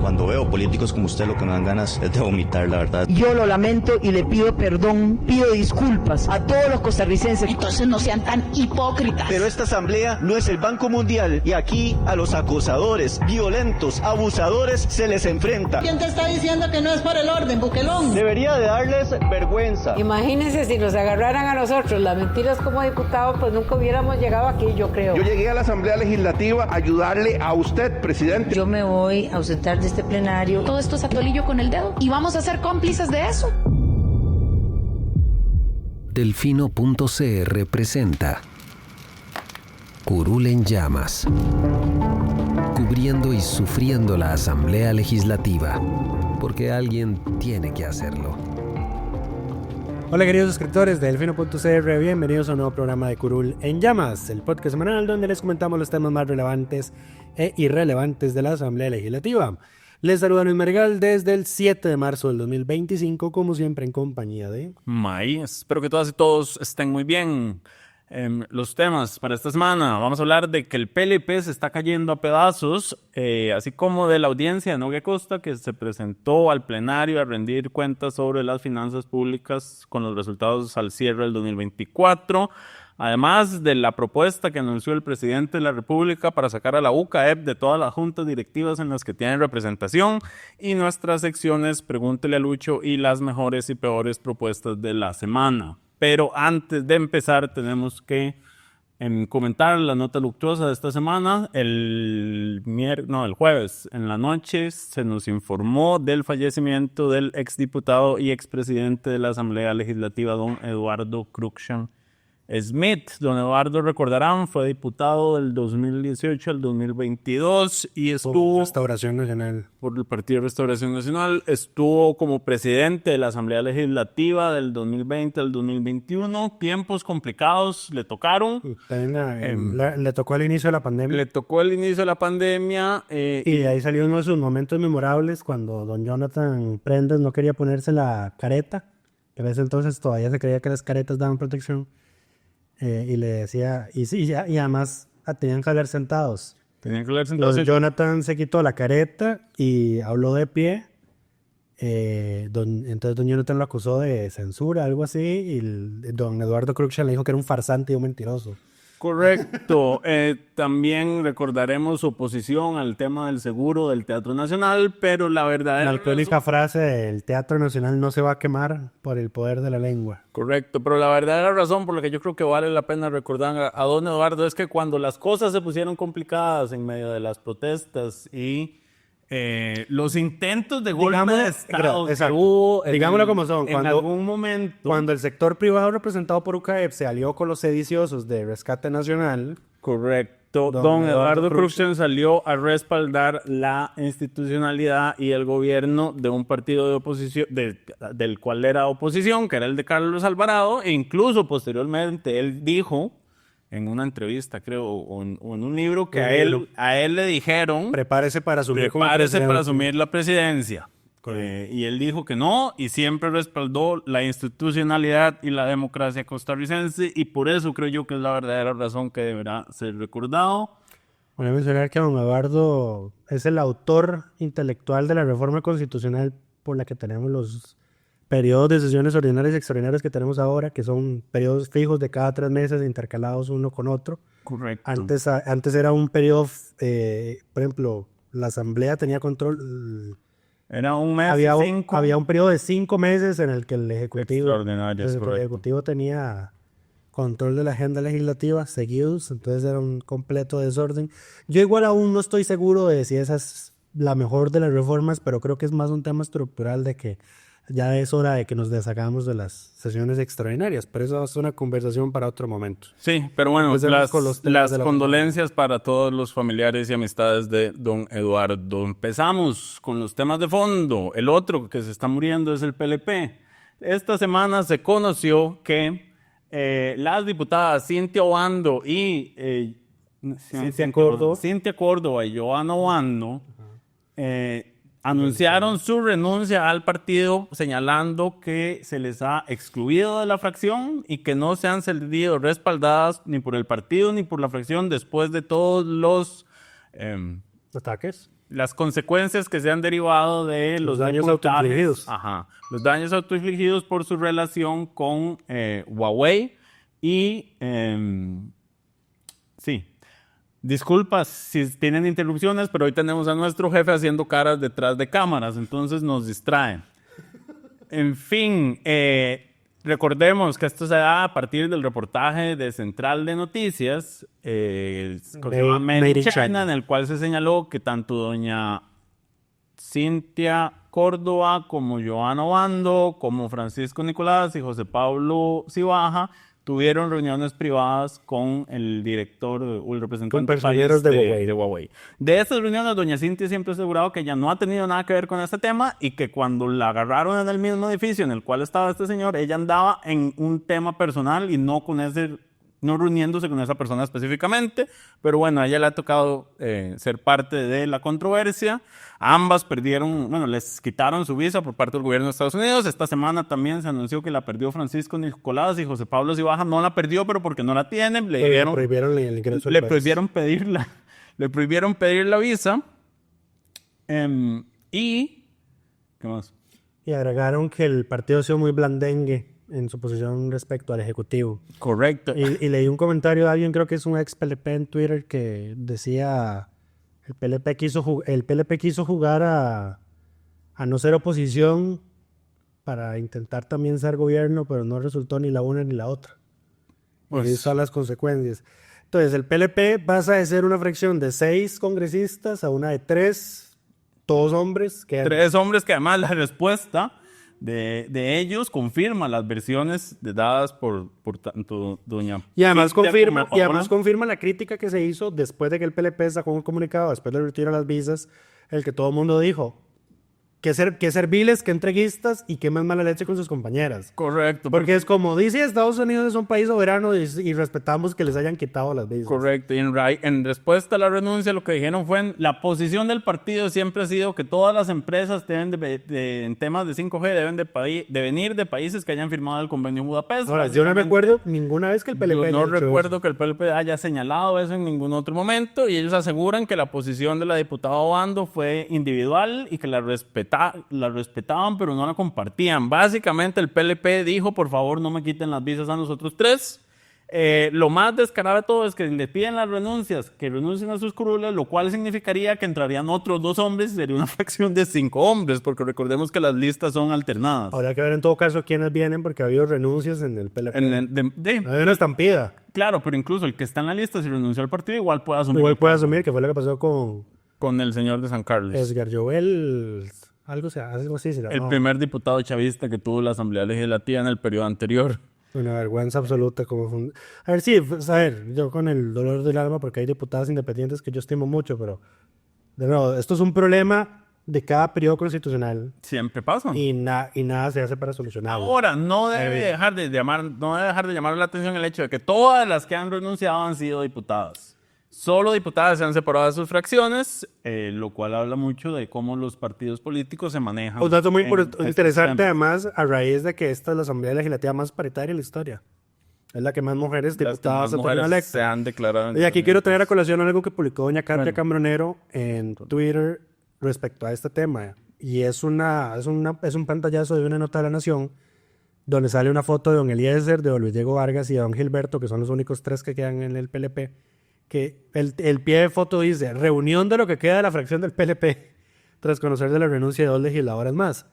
Cuando veo políticos como usted, lo que me dan ganas es de vomitar, la verdad. Yo lo lamento y le pido perdón, pido disculpas a todos los costarricenses. Entonces no sean tan hipócritas. Pero esta asamblea no es el Banco Mundial y aquí a los acosadores, violentos, abusadores se les enfrenta. ¿Quién te está diciendo que no es por el orden, Buquelón? Debería de darles vergüenza. Imagínense si nos agarraran a nosotros las mentiras como diputados, pues nunca hubiéramos llegado aquí, yo creo. Yo llegué a la Asamblea Legislativa a ayudarle a usted, presidente. Yo me voy a ausentar de este plenario. Todo esto es atolillo con el dedo y vamos a ser cómplices de eso. Delfino.cr presenta Curul en llamas, cubriendo y sufriendo la Asamblea Legislativa, porque alguien tiene que hacerlo. Hola queridos suscriptores de Delfino.cr, bienvenidos a un nuevo programa de Curul en llamas, el podcast semanal donde les comentamos los temas más relevantes e irrelevantes de la Asamblea Legislativa. Les saluda Luis Margal desde el 7 de marzo del 2025, como siempre en compañía de... May, espero que todas y todos estén muy bien. Los temas para esta semana, vamos a hablar de que el PLP se está cayendo a pedazos, así como de la audiencia de Nogue Costa que se presentó al plenario a rendir cuentas sobre las finanzas públicas con los resultados al cierre del 2024. Además de la propuesta que anunció el presidente de la República para sacar a la UCAEP de todas las juntas directivas en las que tienen representación, y nuestras secciones Pregúntele a Lucho y las mejores y peores propuestas de la semana. Pero antes de empezar tenemos que comentar la nota luctuosa de esta semana. El jueves en la noche se nos informó del fallecimiento del exdiputado y expresidente de la Asamblea Legislativa, don Eduardo Cruikshank Smith. Don Eduardo, recordarán, fue diputado del 2018 al 2022 y estuvo... Restauración Nacional. Por el Partido Restauración Nacional. Estuvo como presidente de la Asamblea Legislativa del 2020 al 2021. Tiempos complicados le tocaron. Le tocó el inicio de la pandemia. Le tocó el inicio de la pandemia. Y ahí salió uno de sus momentos memorables cuando don Jonathan Prendes no quería ponerse la careta. Que a veces entonces todavía se creía que las caretas daban protección. Y le decía, y además tenían que hablar sentados. Jonathan se quitó la careta y habló de pie. Entonces don Jonathan lo acusó de censura, algo así, y don Eduardo Cruikshank le dijo que era un farsante y un mentiroso. Correcto. También recordaremos su oposición al tema del seguro del Teatro Nacional, pero la verdadera... La icónica frase del Teatro Nacional no se va a quemar por el poder de la lengua. Correcto, pero la verdadera razón por la que yo creo que vale la pena recordar a don Eduardo es que cuando las cosas se pusieron complicadas en medio de las protestas y los intentos de golpe de Estado que hubo digámoslo como son, en algún momento, cuando el sector privado representado por UCAEP se alió con los sediciosos de Rescate Nacional. Correcto, don Eduardo Cruikshank salió a respaldar la institucionalidad y el gobierno de un partido de oposición, del cual era oposición, que era el de Carlos Alvarado, e incluso posteriormente él dijo en una entrevista, creo, o en un libro, que a él le dijeron... Prepárese para asumir la presidencia. Y él dijo que no, y siempre respaldó la institucionalidad y la democracia costarricense, y por eso creo yo que es la verdadera razón que deberá ser recordado. Voy a mencionar que don Eduardo es el autor intelectual de la reforma constitucional por la que tenemos los periodos de sesiones ordinarias y extraordinarias que tenemos ahora, que son periodos fijos de cada 3 meses intercalados uno con otro. Correcto. Antes era un periodo, por ejemplo, la Asamblea tenía control... Era un mes, había un periodo de 5 meses en el que el Ejecutivo tenía control de la agenda legislativa seguidos, entonces era un completo desorden. Yo igual aún no estoy seguro de si esa es la mejor de las reformas, pero creo que es más un tema estructural de que ya es hora de que nos deshagamos de las sesiones extraordinarias, pero eso es una conversación para otro momento. Sí, pero bueno, las condolencias para todos los familiares y amistades de don Eduardo. Empezamos con los temas de fondo. El otro que se está muriendo es el PLP. Esta semana se conoció que las diputadas Cintia Obando y Cintia Córdoba y Johanna Obando anunciaron su renuncia al partido, señalando que se les ha excluido de la fracción y que no se han sentido respaldadas ni por el partido ni por la fracción después de todos los ataques las consecuencias que se han derivado de los daños diputados. autoinfligidos. Ajá, los daños autoinfligidos por su relación con Huawei y sí. Disculpas si tienen interrupciones, pero hoy tenemos a nuestro jefe haciendo caras detrás de cámaras, entonces nos distraen. En fin, recordemos que esto se da a partir del reportaje de Central de Noticias, Made in China, en el cual se señaló que tanto doña Cintia Córdoba como Joana Obando, como Francisco Nicolás y José Pablo Cibaja tuvieron reuniones privadas con el director o el representante con personeros de Huawei. De estas reuniones, doña Cintia siempre ha asegurado que ella no ha tenido nada que ver con este tema y que cuando la agarraron en el mismo edificio en el cual estaba este señor, ella andaba en un tema personal y no reuniéndose con esa persona específicamente, pero bueno, a ella le ha tocado ser parte de la controversia. Ambas les quitaron su visa por parte del gobierno de Estados Unidos. Esta semana también se anunció que la perdió Francisco Nicolás y José Pablo Cibaja no la perdió, pero porque no la tiene, le prohibieron el ingreso al país. Le prohibieron pedir la visa. ¿Qué más? Y agregaron que el partido ha sido muy blandengue en su posición respecto al Ejecutivo. Correcto. Y leí un comentario de alguien, creo que es un ex PLP en Twitter, que decía, el PLP quiso jugar a no ser oposición para intentar también ser gobierno, pero no resultó ni la una ni la otra. Pues, y esas son las consecuencias. Entonces, el PLP pasa de ser una fracción de 6 congresistas a una de 3, todos hombres. 3 hombres que además la respuesta de ellos confirma las versiones dadas por tanto doña... Y además confirma la crítica que se hizo después de que el PLP sacó un comunicado, después del retiro de las visas, el que todo el mundo dijo que serviles, que entreguistas y que más mala leche con sus compañeras. Correcto. Porque es como dice Estados Unidos es un país soberano y respetamos que les hayan quitado las visas. Correcto. Y en respuesta a la renuncia lo que dijeron fue la posición del partido siempre ha sido que todas las empresas deben en temas de 5G deben de venir de países que hayan firmado el convenio de Budapest. Ahora, yo no recuerdo ninguna vez que el PLP que el PLP haya señalado eso en ningún otro momento y ellos aseguran que la posición de la diputada Obando fue individual y que la respetaban, pero no la compartían. Básicamente el PLP dijo, por favor, no me quiten las visas a nosotros 3. Lo más descarado de todo es que le piden las renuncias, que renuncien a sus curules, lo cual significaría que entrarían otros 2 hombres y sería una fracción de 5 hombres, porque recordemos que las listas son alternadas. Habría que ver en todo caso quiénes vienen, porque ha habido renuncias en el PLP. Hay una estampida. Claro, pero incluso el que está en la lista, si renunció al partido, igual puede asumir. Que fue lo que pasó con el señor de San Carlos. Edgar Joel... Algo así. El primer diputado chavista que tuvo la Asamblea Legislativa en el periodo anterior. Una vergüenza absoluta. A ver, yo con el dolor del alma, porque hay diputados independientes que yo estimo mucho, pero de nuevo, esto es un problema de cada periodo constitucional. Siempre pasa. Y nada se hace para solucionarlo. Ahora, no debe dejar de llamar la atención el hecho de que todas las que han renunciado han sido diputadas. Solo diputadas se han separado de sus fracciones, lo cual habla mucho de cómo los partidos políticos se manejan. Un dato muy interesante, además, a raíz de que esta es la Asamblea Legislativa más paritaria en la historia. Es la que más mujeres diputadas se han declarado. Y aquí quiero traer a colación algo que publicó doña Katia Cambronero en Twitter respecto a este tema. Y es un pantallazo de una nota de La Nación donde sale una foto de don Eliezer, de don Luis Diego Vargas y de don Gilberto, que son los únicos 3 que quedan en el PLP. Que el pie de foto dice reunión de lo que queda de la fracción del PLP tras conocer de la renuncia de 2 legisladoras más.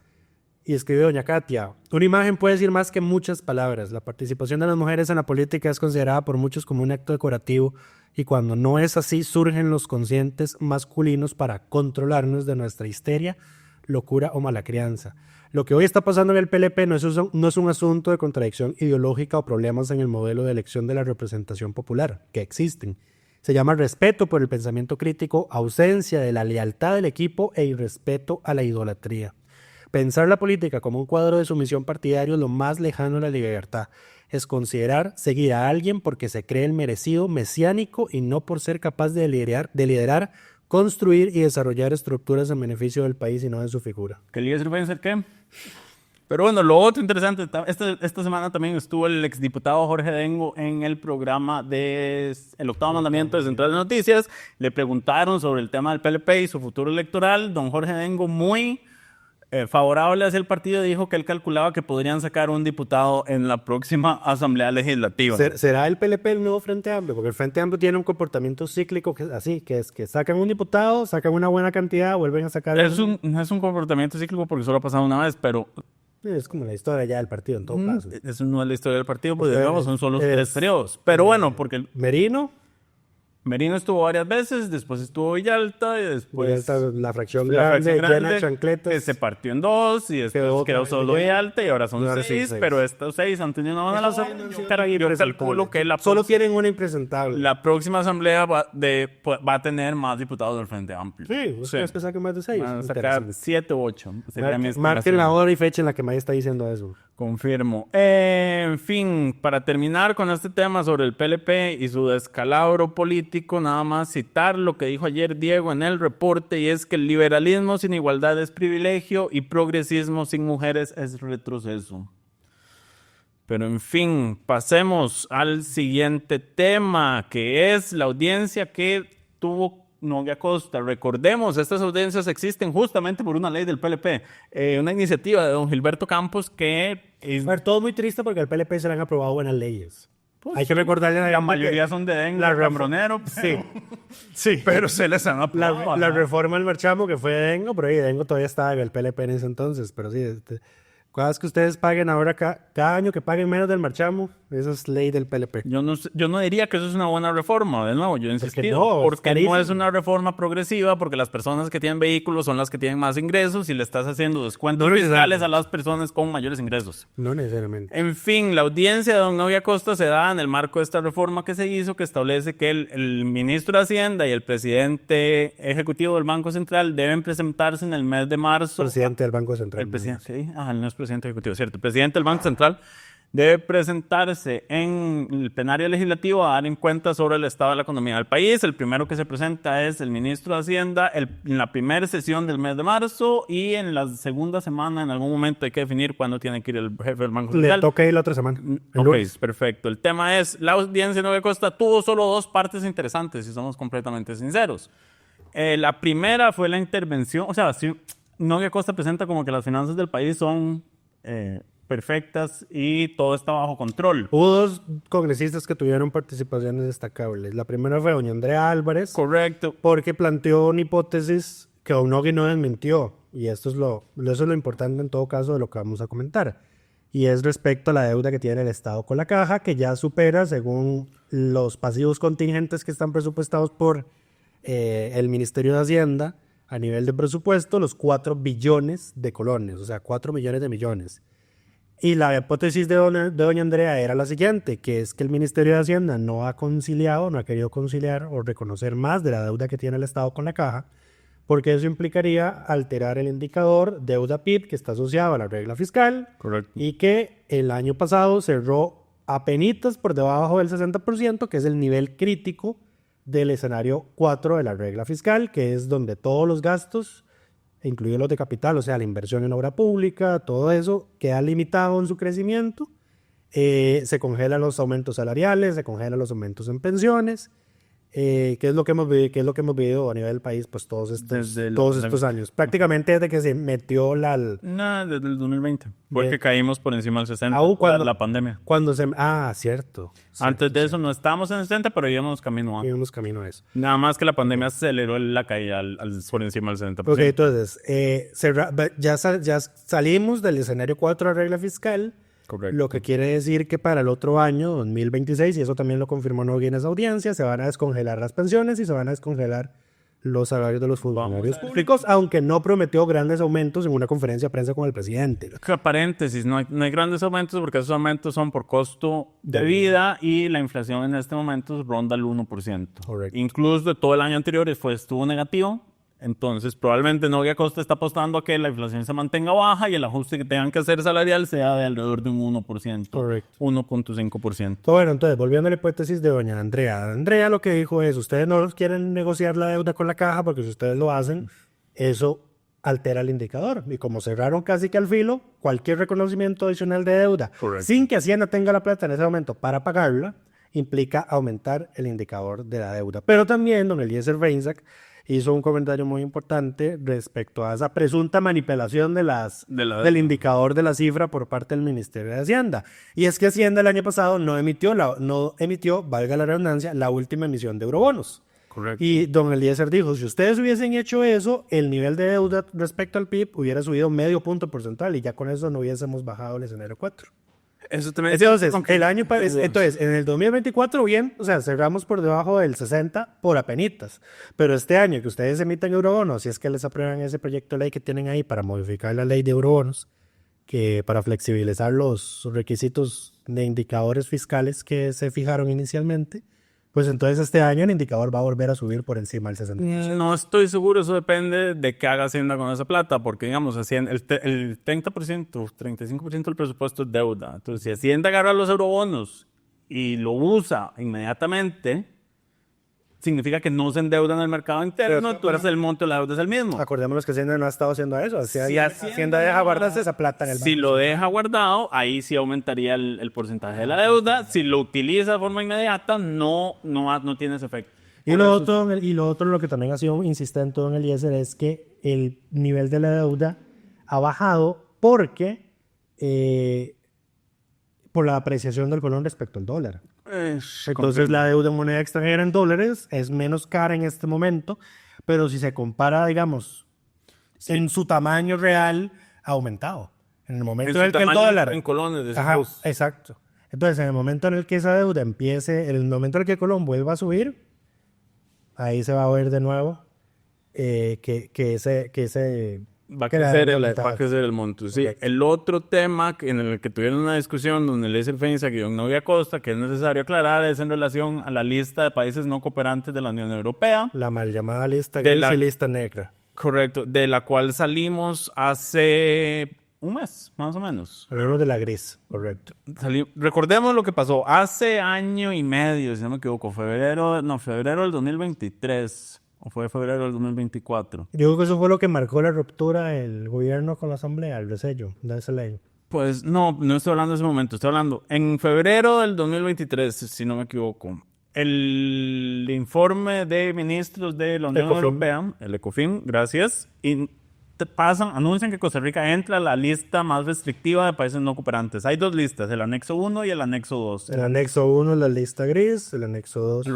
Y escribe doña Katia, una imagen puede decir más que muchas palabras. La participación de las mujeres en la política es considerada por muchos como un acto decorativo y cuando no es así surgen los conscientes masculinos para controlarnos de nuestra histeria, locura o mala crianza. Lo que hoy está pasando en el PLP no es un asunto de contradicción ideológica o problemas en el modelo de elección de la representación popular, que existen. Se llama respeto por el pensamiento crítico, ausencia de la lealtad del equipo e irrespeto a la idolatría. Pensar la política como un cuadro de sumisión partidario es lo más lejano a la libertad. Es considerar seguir a alguien porque se cree el merecido mesiánico y no por ser capaz de liderar, construir y desarrollar estructuras en beneficio del país y no de su figura. ¿Que Eliezer va a ser qué? Pero bueno, lo otro interesante, esta semana también estuvo el exdiputado Jorge Dengo en el programa de El Octavo Mandamiento de Central de Noticias. Le preguntaron sobre el tema del PLP y su futuro electoral. Don Jorge Dengo, muy favorable hacia el partido, dijo que él calculaba que podrían sacar un diputado en la próxima Asamblea Legislativa. ¿Será el PLP el nuevo Frente Amplio? Porque el Frente Amplio tiene un comportamiento cíclico que es que sacan un diputado, sacan una buena cantidad, vuelven a sacar... Es un comportamiento cíclico porque solo ha pasado una vez, pero... Es como la historia ya del partido en todo caso. Eso no es la historia del partido, porque digamos, son solo 3 periodos. Pero bueno, porque... Merino estuvo varias veces, después estuvo Villalta y después... Villalta, la fracción grande, llena de chancletas. Se partió en 2 y después quedó solo Villalta y ahora son 6, pero estos 6 han tenido una buena yo calculo que solo tienen una impresentable. La próxima asamblea va a tener más diputados del Frente Amplio. Sí, ¿ustedes que saquen más de 6? Van a sacar 7 u 8. Marquen la hora y fecha en la que Maya está diciendo eso. Confirmo. En fin, para terminar con este tema sobre el PLP y su descalabro político, nada más citar lo que dijo ayer Diego en el reporte, y es que el liberalismo sin igualdad es privilegio y progresismo sin mujeres es retroceso. Pero en fin, pasemos al siguiente tema, que es la audiencia que tuvo Nogui Acosta. Recordemos, estas audiencias existen justamente por una ley del PLP, una iniciativa de don Gilberto Campos que... todo muy triste porque al PLP se le han aprobado buenas leyes. Pues, hay que recordarle a la mayoría son de Dengo, Cambronero. Sí, pero se les han aprobado. La reforma del marchamo que fue de Dengo, pero Dengo todavía estaba en el PLP en ese entonces, pero sí... Cada vez que ustedes paguen ahora, cada año que paguen menos del marchamo, eso es ley del PLP. Yo no diría que eso es una buena reforma, de nuevo, yo insisto, porque no es una reforma progresiva, porque las personas que tienen vehículos son las que tienen más ingresos y le estás haciendo descuentos fiscales a las personas con mayores ingresos. No necesariamente. En fin, la audiencia de don Nogui Acosta se da en el marco de esta reforma que se hizo, que establece que el ministro de Hacienda y el presidente ejecutivo del Banco Central deben presentarse en el mes de marzo. Presidente del Banco Central. El presidente, sí, no es presidente ejecutivo, cierto. El presidente del Banco Central debe presentarse en el plenario legislativo a dar en cuenta sobre el estado de la economía del país. El primero que se presenta es el ministro de Hacienda en la primera sesión del mes de marzo, y en la segunda semana, en algún momento, hay que definir cuándo tiene que ir el jefe del Banco Central. Le toca ir la otra semana. Ok, perfecto. El tema es, la audiencia de Nogui Acosta tuvo solo 2 partes interesantes, si somos completamente sinceros. La primera fue la intervención, o sea, si Nogui Acosta presenta como que las finanzas del país son perfectas y todo está bajo control. Hubo 2 congresistas que tuvieron participaciones destacables. La primera fue doña Andrea Álvarez. Correcto. Porque planteó una hipótesis que don Nogui no desmintió. Y eso es lo importante en todo caso de lo que vamos a comentar. Y es respecto a la deuda que tiene el Estado con la Caja, que ya supera, según los pasivos contingentes que están presupuestados por el Ministerio de Hacienda, a nivel de presupuesto, los 4 billones de colones, o sea, 4 millones de millones. Y la hipótesis de doña Andrea era la siguiente, que es que el Ministerio de Hacienda no ha querido conciliar o reconocer más de la deuda que tiene el Estado con la Caja, porque eso implicaría alterar el indicador deuda-PIB que está asociado a la regla fiscal. Correcto. Y que el año pasado cerró apenitas por debajo del 60%, que es el nivel crítico del escenario 4 de la regla fiscal, que es donde todos los gastos, incluidos los de capital, o sea, la inversión en obra pública, todo eso queda limitado en su crecimiento, se congelan los aumentos salariales, se congelan los aumentos en pensiones, que es lo que hemos vivido a nivel del país pues todos estos años, prácticamente desde que se metió desde el 2020, porque caímos por encima del 60%, la pandemia. Cierto. Antes de eso no estábamos en el 60, pero íbamos camino a eso. Nada más que la pandemia aceleró la caída por encima del 60%. Ok, entonces, ya salimos del escenario 4 de la regla fiscal. Correcto. Lo que quiere decir que para el otro año, 2026, y eso también lo confirmó Nogui en esa audiencia, se van a descongelar las pensiones y se van a descongelar los salarios de los funcionarios públicos, aunque no prometió grandes aumentos en una conferencia de prensa con el presidente. Paréntesis, no hay grandes aumentos porque esos aumentos son por costo de vida y la inflación en este momento ronda el 1%. Correcto. Incluso de todo el año anterior estuvo negativo. Entonces, probablemente Nogui Acosta está apostando a que la inflación se mantenga baja y el ajuste que tengan que hacer salarial sea de alrededor de un 1%. Correcto. 1.5%. Bueno, entonces, volviendo a la hipótesis de doña Andrea. Andrea lo que dijo es, ustedes no quieren negociar la deuda con la Caja porque si ustedes lo hacen, eso altera el indicador. Y como cerraron casi que al filo, cualquier reconocimiento adicional de deuda, sin que Hacienda tenga la plata en ese momento para pagarla, implica aumentar el indicador de la deuda. Pero también don Eliezer Feinsack hizo un comentario muy importante respecto a esa presunta manipulación del indicador de la cifra por parte del Ministerio de Hacienda. Y es que Hacienda el año pasado no emitió, valga la redundancia, la última emisión de eurobonos. Correcto. Y don Eliezer dijo, si ustedes hubiesen hecho eso, el nivel de deuda respecto al PIB hubiera subido medio punto porcentual y ya con eso no hubiésemos bajado el escenario 4. Eso también. Entonces, en el 2024, bien, o sea, cerramos por debajo del 60 por apenitas. Pero este año que ustedes emiten eurobonos, si es que les aprueban ese proyecto de ley que tienen ahí para modificar la ley de eurobonos, que para flexibilizar los requisitos de indicadores fiscales que se fijaron inicialmente, pues entonces este año el indicador va a volver a subir por encima del 60%. No estoy seguro, eso depende de qué haga Hacienda con esa plata, porque digamos, el 30%, 35% del presupuesto es deuda. Entonces, si Hacienda agarra los eurobonos y lo usa inmediatamente, significa que no se endeuda en el mercado interno, entonces el monto de la deuda es el mismo. Acordémonos que Hacienda no ha estado haciendo eso. Si Hacienda deja guardarse esa plata en el banco. Si lo deja guardado, ahí sí aumentaría el porcentaje de la deuda. Si lo utiliza de forma inmediata, no tiene ese efecto. Y lo otro, lo que también ha sido insistente don Eliezer, es que el nivel de la deuda ha bajado porque por la apreciación del colón respecto al dólar. Entonces la deuda en moneda extranjera en dólares es menos cara en este momento, pero si se compara, digamos, en su tamaño real, ha aumentado. En el momento en el que el dólar... En colones. Ajá, exacto. Entonces, en el momento en el que esa deuda empiece, en el momento en el que el colón vuelva a subir, ahí se va a ver de nuevo que ese va a crecer el monto. Sí. El otro tema en el que tuvieron una discusión donde Eliezer Feinsack y don Novia Costa, que es necesario aclarar, es en relación a la lista de países no cooperantes de la Unión Europea. La mal llamada lista gris y lista negra. Correcto, de la cual salimos hace un mes, más o menos. Hablamos de la gris, correcto. Recordemos lo que pasó hace año y medio, si no me equivoco, febrero del 2023. ¿O fue febrero del 2024? Yo creo que eso fue lo que marcó la ruptura del gobierno con la asamblea, el resello de esa ley. Pues no estoy hablando de ese momento. Estoy hablando en febrero del 2023, si no me equivoco. El informe de ministros de la Unión Europea, el ECOFIN, gracias, y anuncian que Costa Rica entra a la lista más restrictiva de países no cooperantes. Hay dos listas, el anexo 1 y el anexo 2. El anexo 1 es la lista gris, el anexo 2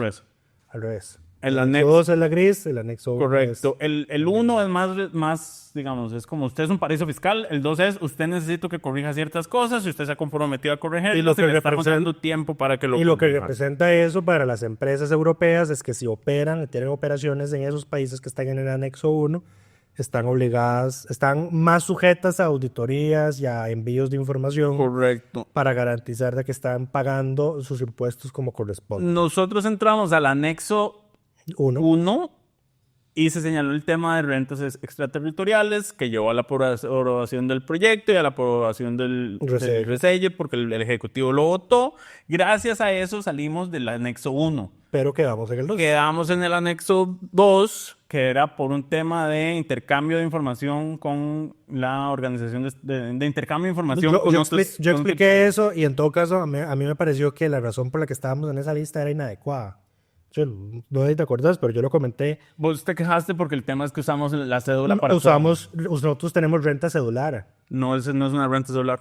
al revés. El anexo 2 es la gris, el anexo 1 correcto. El 1 es más, digamos, es como usted es un paraíso fiscal. El 2 es usted necesita que corrija ciertas cosas y usted se ha comprometido a corregir. Y lo que le está dando tiempo para que lo lo que representa eso para las empresas europeas es que si tienen operaciones en esos países que están en el anexo 1, están más sujetas a auditorías y a envíos de información. Correcto. Para garantizar de que están pagando sus impuestos como corresponde. Nosotros entramos al anexo 1 y se señaló el tema de rentas extraterritoriales que llevó a la aprobación del proyecto y a la aprobación del resello porque el Ejecutivo lo votó. Gracias a eso salimos del anexo 1. Pero quedamos en el 2. Quedamos en el anexo 2, que era por un tema de intercambio de información con la organización de intercambio de información. Yo expliqué eso y en todo caso a mí me pareció que la razón por la que estábamos en esa lista era inadecuada. No sé si te acuerdas, pero yo lo comenté. Vos te quejaste porque el tema es que usamos la cédula para... Nosotros tenemos renta cedular. No es una renta cedular.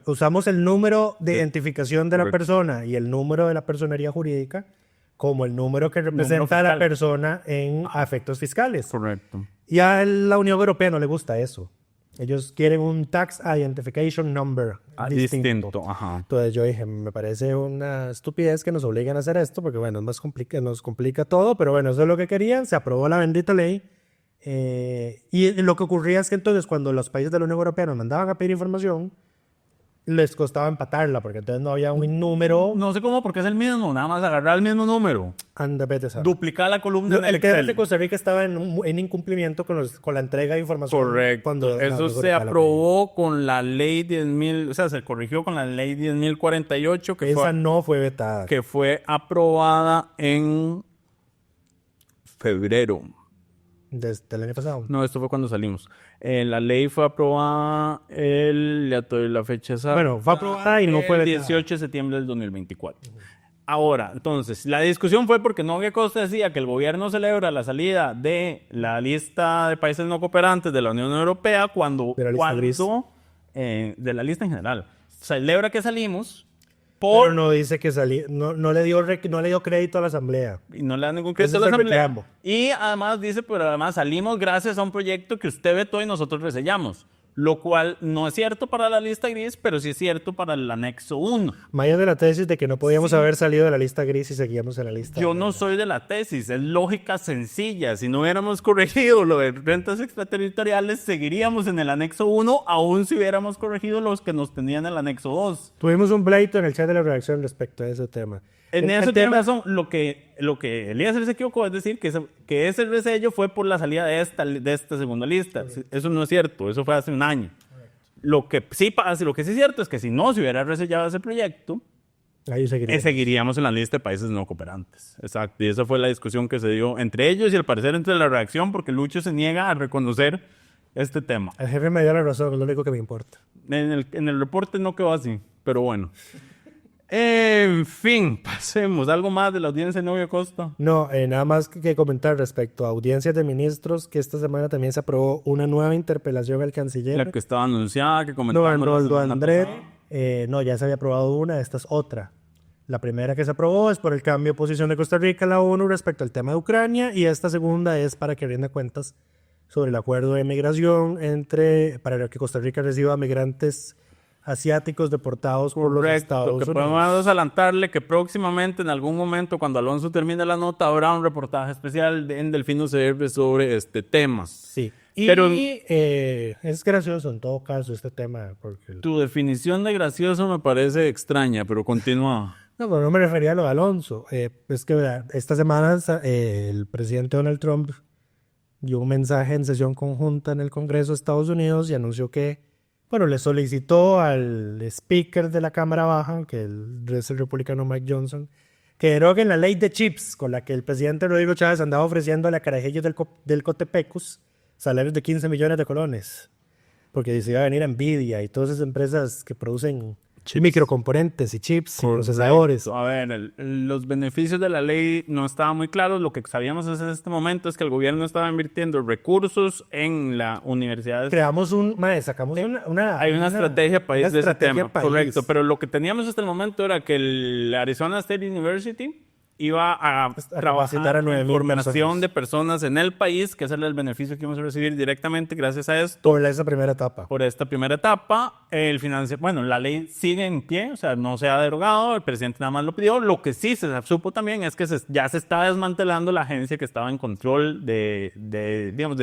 Usamos el número de identificación de la persona y el número de la personería jurídica como el número que representa a la persona en efectos fiscales. Correcto. Y a la Unión Europea no le gusta eso. Ellos quieren un Tax Identification Number distinto. Ajá. Entonces yo dije, me parece una estupidez que nos obliguen a hacer esto, porque bueno, nos complica todo, pero bueno, eso es lo que querían, se aprobó la bendita ley. Y lo que ocurría es que entonces cuando los países de la Unión Europea nos mandaban a pedir información, les costaba empatarla, porque entonces no había un número. No sé cómo, porque es el mismo, nada más agarrar el mismo número. Vete a saber. Duplicar la columna en el Excel. Excel. De Costa Rica estaba en incumplimiento con la entrega de información. Correcto. Eso se aprobó con la ley 10.000, o sea, se corrigió con la ley 10.048. Esa no fue vetada. Que fue aprobada en febrero. Desde el año pasado. No, esto fue cuando salimos. La ley fue aprobada ya te doy la fecha exacta. Bueno, fue aprobada y no fue el vetada. 18 de septiembre del 2024. Ahora, entonces, la discusión fue porque Nogui Acosta decía que el gobierno celebra la salida de la lista de países no cooperantes de la Unión Europea cuando De la lista gris. de la lista en general. Celebra que salimos Pero no dice que no le dio crédito a la asamblea. y no le da ningún crédito a Ese la fue el asamblea. reclamo. Y además dice, pero además salimos gracias a un proyecto que usted vetó y nosotros resellamos. Lo cual no es cierto para la lista gris, pero sí es cierto para el anexo 1. Maya de la tesis de que no podíamos haber salido de la lista gris y seguíamos en la lista. Yo no soy de la tesis, es lógica sencilla. Si no hubiéramos corregido lo de rentas extraterritoriales, seguiríamos en el anexo 1, aún si hubiéramos corregido los que nos tenían en el anexo 2. Tuvimos un pleito en el chat de la redacción respecto a ese tema. En El eso tiene tema- razón. Lo que Elías se equivocó es decir que ese resello fue por la salida de esta segunda lista. Eso no es cierto, eso fue hace un año. Lo que sí pasa, lo que sí es cierto es que si no se hubiera resellado ese proyecto, Ahí seguiríamos. seguiríamos en la lista de países no cooperantes. Exacto. Y esa fue la discusión que se dio entre ellos y al parecer entre la redacción, porque Lucho se niega a reconocer este tema. El jefe me dio la razón, es lo único que me importa. En el reporte no quedó así, pero bueno. En fin, pasemos. ¿Algo más de la audiencia de Nogui Acosta? No, nada más que comentar respecto a audiencias de ministros, que esta semana también se aprobó una nueva interpelación al canciller. La que estaba anunciada, que No, comentamos. la Arnoldo semana André. pasada. No, ya se había aprobado una, esta es otra. La primera que se aprobó es por el cambio de posición de Costa Rica en la ONU respecto al tema de Ucrania, y esta segunda es para que rinda cuentas sobre el acuerdo de migración para que Costa Rica reciba migrantes asiáticos deportados por los Correcto, Estados que Unidos. podemos adelantarle que próximamente, en algún momento, cuando Alonso termine la nota, habrá un reportaje especial en Delfino CR sobre este tema. Sí. Y Pero es gracioso en todo caso este tema, porque... tu definición de gracioso me parece extraña, pero continúa. No, pero no me refería a lo de Alonso. Es que ¿verdad? Esta semana el presidente Donald Trump dio un mensaje en sesión conjunta en el Congreso de Estados Unidos y anunció que, bueno, le solicitó al speaker de la Cámara Baja, que es el republicano Mike Johnson, que deroguen la ley de chips con la que el presidente Rodrigo Chávez andaba ofreciendo a la carajillos del Cotepecus salarios de 15 millones de colones. Porque se iba a venir Nvidia y todas esas empresas que producen microcomponentes y chips y procesadores. A ver, los beneficios de la ley no estaban muy claros. Lo que sabíamos en este momento es que el gobierno estaba invirtiendo recursos en la universidad. Creamos sacamos Hay una estrategia país de ese tema, país. correcto. Pero lo que teníamos hasta el momento era que el Arizona State University iba a trabajar a en 9,000 formación personas. de personas en el país, que ese era el beneficio que íbamos a recibir directamente gracias a esto. Por esa primera etapa. Por esta primera etapa, la ley sigue en pie, o sea, no se ha derogado, el presidente nada más lo pidió. Lo que sí se supo también es que ya se está desmantelando la agencia que estaba en control de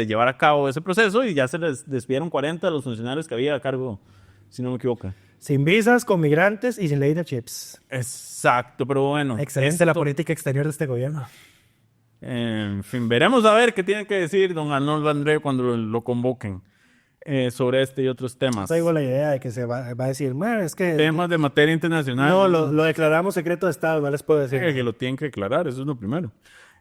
llevar a cabo ese proceso, y ya se les despidieron 40 de los funcionarios que había a cargo, si no me equivoco. Sin visas, con migrantes y sin ley de chips. Exacto, pero bueno. Excelente la política exterior de este gobierno. En fin, veremos a ver qué tiene que decir don Arnoldo André cuando lo convoquen sobre este y otros temas. Traigo la idea de que se va a decir, es que... Temas de materia internacional. No, lo declaramos secreto de Estado, no les puedo decir. Que lo tienen que declarar, eso es lo primero.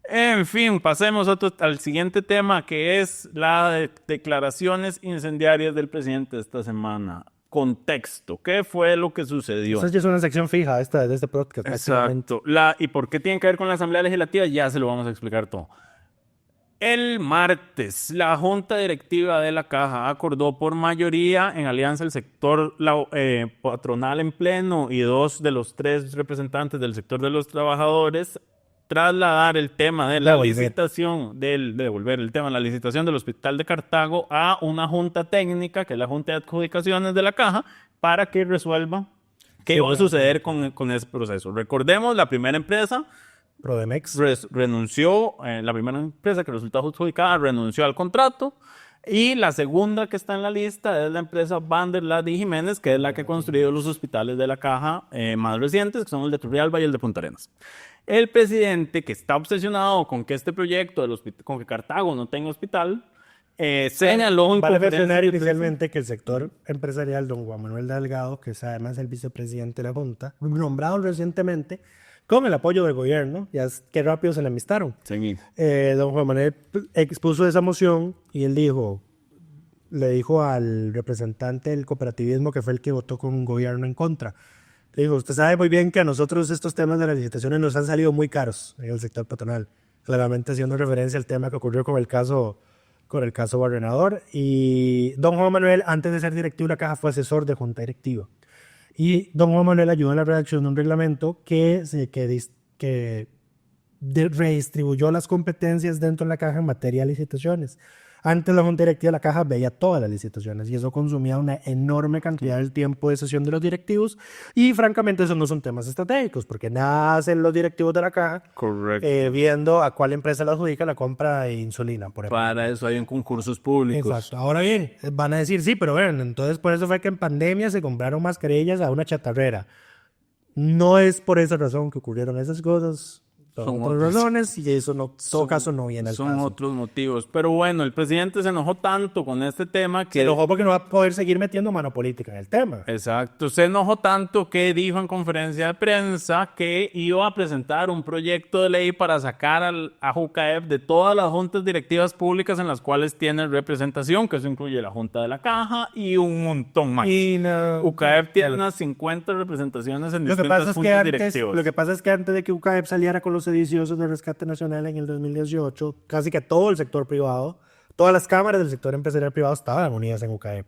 En fin, pasemos al siguiente tema, que es las declaraciones incendiarias del presidente de esta semana. Contexto, ¿qué fue lo que sucedió? Esa ya es una sección fija de este podcast. Exacto. ¿Y por qué tiene que ver con la Asamblea Legislativa? Ya se lo vamos a explicar todo. El martes, la Junta Directiva de la Caja acordó por mayoría, en alianza el sector patronal en pleno y 2 de los 3 representantes del sector de los trabajadores, trasladar el tema de la licitación, devolver el tema de la licitación del Hospital de Cartago a una junta técnica, que es la Junta de Adjudicaciones de la Caja, para que resuelva qué va a suceder con ese proceso. Recordemos, la primera empresa, Prodemex, renunció, la primera empresa que resultó adjudicada renunció al contrato, y la segunda que está en la lista es la empresa Van der Laat y Jiménez, que es la que ha construido los hospitales de la Caja más recientes, que son el de Turrialba y el de Punta Arenas. El presidente, que está obsesionado con que este proyecto, con que Cartago no tenga hospital, señaló en Vale mencionar inicialmente que el sector empresarial, don Juan Manuel Delgado, que es además el vicepresidente de la Junta, nombrado recientemente, con el apoyo del gobierno. Ya es que rápido se le amistaron. Seguí. Don Juan Manuel expuso esa moción y él le dijo al representante del cooperativismo, que fue el que votó con un gobierno en contra. Le dijo, usted sabe muy bien que a nosotros estos temas de las licitaciones nos han salido muy caros en el sector patronal. Claramente haciendo referencia al tema que ocurrió con el caso Barrenador. Y don Juan Manuel, antes de ser directivo de la Caja, fue asesor de junta directiva. Y don Juan Manuel ayudó en la redacción de un reglamento que redistribuyó las competencias dentro de la Caja en materia de licitaciones. Antes la junta directiva de la Caja veía todas las licitaciones y eso consumía una enorme cantidad del tiempo de sesión de los directivos y francamente esos no son temas estratégicos porque nada hacen los directivos de la Caja. Correcto. Viendo a cuál empresa le adjudica la compra de insulina, por ejemplo. Para eso hay en concursos públicos. Exacto. Ahora bien, van a decir, sí, pero ven, entonces por eso fue que en pandemia se compraron mascarillas a una chatarrera. No es por esa razón que ocurrieron esas cosas. Son otras razones y eso en todo caso no viene al caso. Son otros motivos. Pero bueno, el presidente se enojó tanto con este tema que... Se enojó porque no va a poder seguir metiendo mano política en el tema. Exacto. Se enojó tanto que dijo en conferencia de prensa que iba a presentar un proyecto de ley para sacar a Jucaep de todas las juntas directivas públicas en las cuales tiene representación, que eso incluye la Junta de la Caja y un montón más. Jucaep tiene unas 50 representaciones en distintas juntas directivas. Lo que pasa es que antes de que Jucaep saliera con los sediciosos de Rescate Nacional en el 2018, casi que todo el sector privado, todas las cámaras del sector empresarial privado estaban unidas en UCAEP.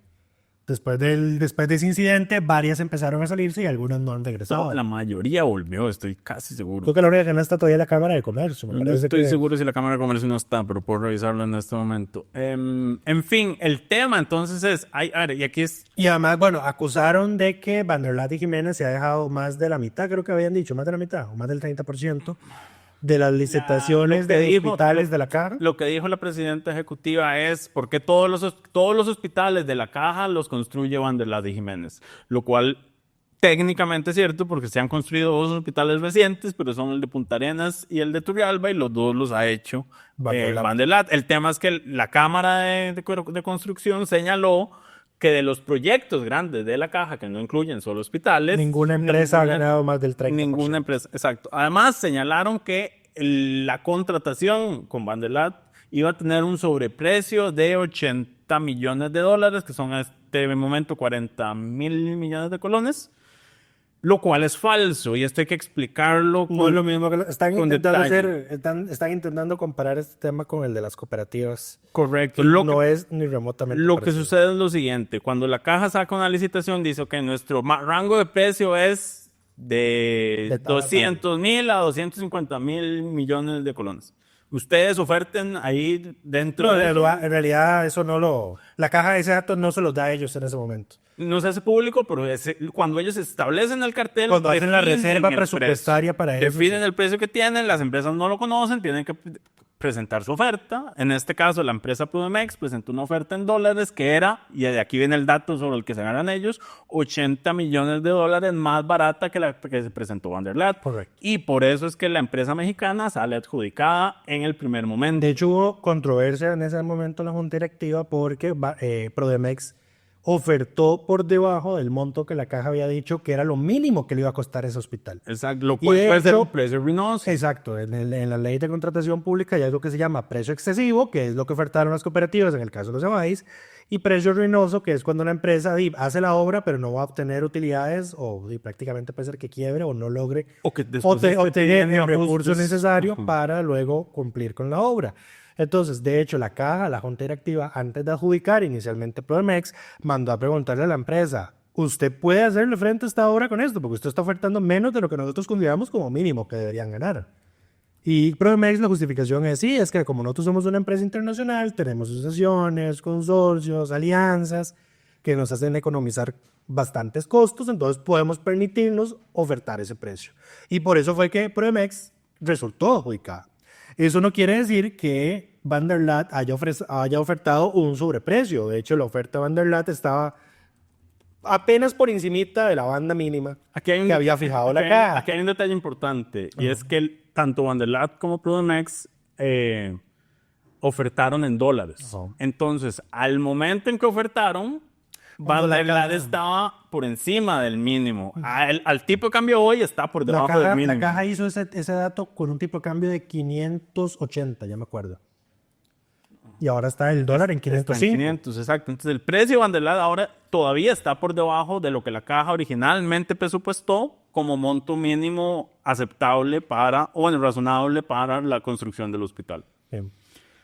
Después de ese incidente, varias empezaron a salirse y algunas no han regresado. No, la mayoría volvió, estoy casi seguro. Creo que la única que no está todavía la Cámara de Comercio. No estoy seguro si la Cámara de Comercio no está, pero puedo revisarlo en este momento. En fin, el tema entonces es... y aquí es... Y además, bueno, acusaron de que Van der Lat y Jiménez se ha dejado más de la mitad, creo que habían dicho, más de la mitad, o más del 30%. De las licitaciones de hospitales de la Caja. Lo que dijo la presidenta ejecutiva es porque todos los hospitales de la Caja los construye Van der Lat y Jiménez, lo cual técnicamente es cierto porque se han construido dos hospitales recientes, pero son el de Punta Arenas y el de Turrialba y los dos los ha hecho Van der Lat. El tema es que la Cámara de Construcción señaló que de los proyectos grandes de la Caja, que no incluyen solo hospitales... Ninguna empresa ha ganado más del 30%. Ninguna empresa, exacto. Además, señalaron que la contratación con Van der Lat iba a tener un sobreprecio de $80 millones, que son en este momento 40,000 millones de colones, lo cual es falso, y esto hay que explicarlo no es lo mismo que están intentando comparar este tema con el de las cooperativas. Correcto. No es ni remotamente Lo parecido. que sucede es lo siguiente, cuando la Caja saca una licitación, dice que nuestro rango de precio es de 200,000 a 250,000 millones de colones. Ustedes oferten ahí dentro. No, en realidad eso la Caja de ese dato no se los da a ellos en ese momento. No se hace público, pero cuando ellos establecen el cartel, cuando hacen la reserva presupuestaria para ellos, definen el precio que tienen, las empresas no lo conocen, tienen que presentar su oferta. En este caso, la empresa Prudemex presentó una oferta en dólares que era, y de aquí viene el dato sobre el que se ganan ellos, $80 millones más barata que la que se presentó Van der Lat. Correcto. Y por eso es que la empresa mexicana sale adjudicada en el primer momento. De hecho, hubo controversia en ese momento en la Junta Directiva porque Prudemex ofertó por debajo del monto que la Caja había dicho que era lo mínimo que le iba a costar ese hospital. Exacto, lo cual puede ser un precio ruinoso. Exacto, en la ley de contratación pública ya hay algo que se llama precio excesivo, que es lo que ofertaron las cooperativas en el caso de los EBAIS, y precio ruinoso, que es cuando la empresa hace la obra pero no va a obtener utilidades o prácticamente puede ser que quiebre o no logre o que obtener el recurso necesario para luego cumplir con la obra. Entonces, de hecho, la Caja, la Junta Directiva, antes de adjudicar inicialmente Prudemex, mandó a preguntarle a la empresa, ¿usted puede hacerle frente a esta obra con esto? Porque usted está ofertando menos de lo que nosotros consideramos como mínimo que deberían ganar. Y Prudemex, la justificación es, sí, es que como nosotros somos una empresa internacional, tenemos asociaciones, consorcios, alianzas, que nos hacen economizar bastantes costos, entonces podemos permitirnos ofertar ese precio. Y por eso fue que Prudemex resultó adjudicada. Eso no quiere decir que Van der Lat haya ofertado un sobreprecio. De hecho, la oferta de Van der Lat estaba apenas por encimita de la banda mínima que había fijado la Caja. Aquí hay un detalle importante, y es que tanto Van der Lat como Prudemex ofertaron en dólares. Entonces, al momento en que ofertaron, Bailar estaba por encima del mínimo. Al tipo de cambio hoy está por debajo del mínimo. La caja hizo ese dato con un tipo de cambio de 580, ya me acuerdo. Y ahora está el dólar en 505. Está en 500, exacto. Entonces el precio de Bandelar ahora todavía está por debajo de lo que la caja originalmente presupuestó como monto mínimo aceptable razonable para la construcción del hospital.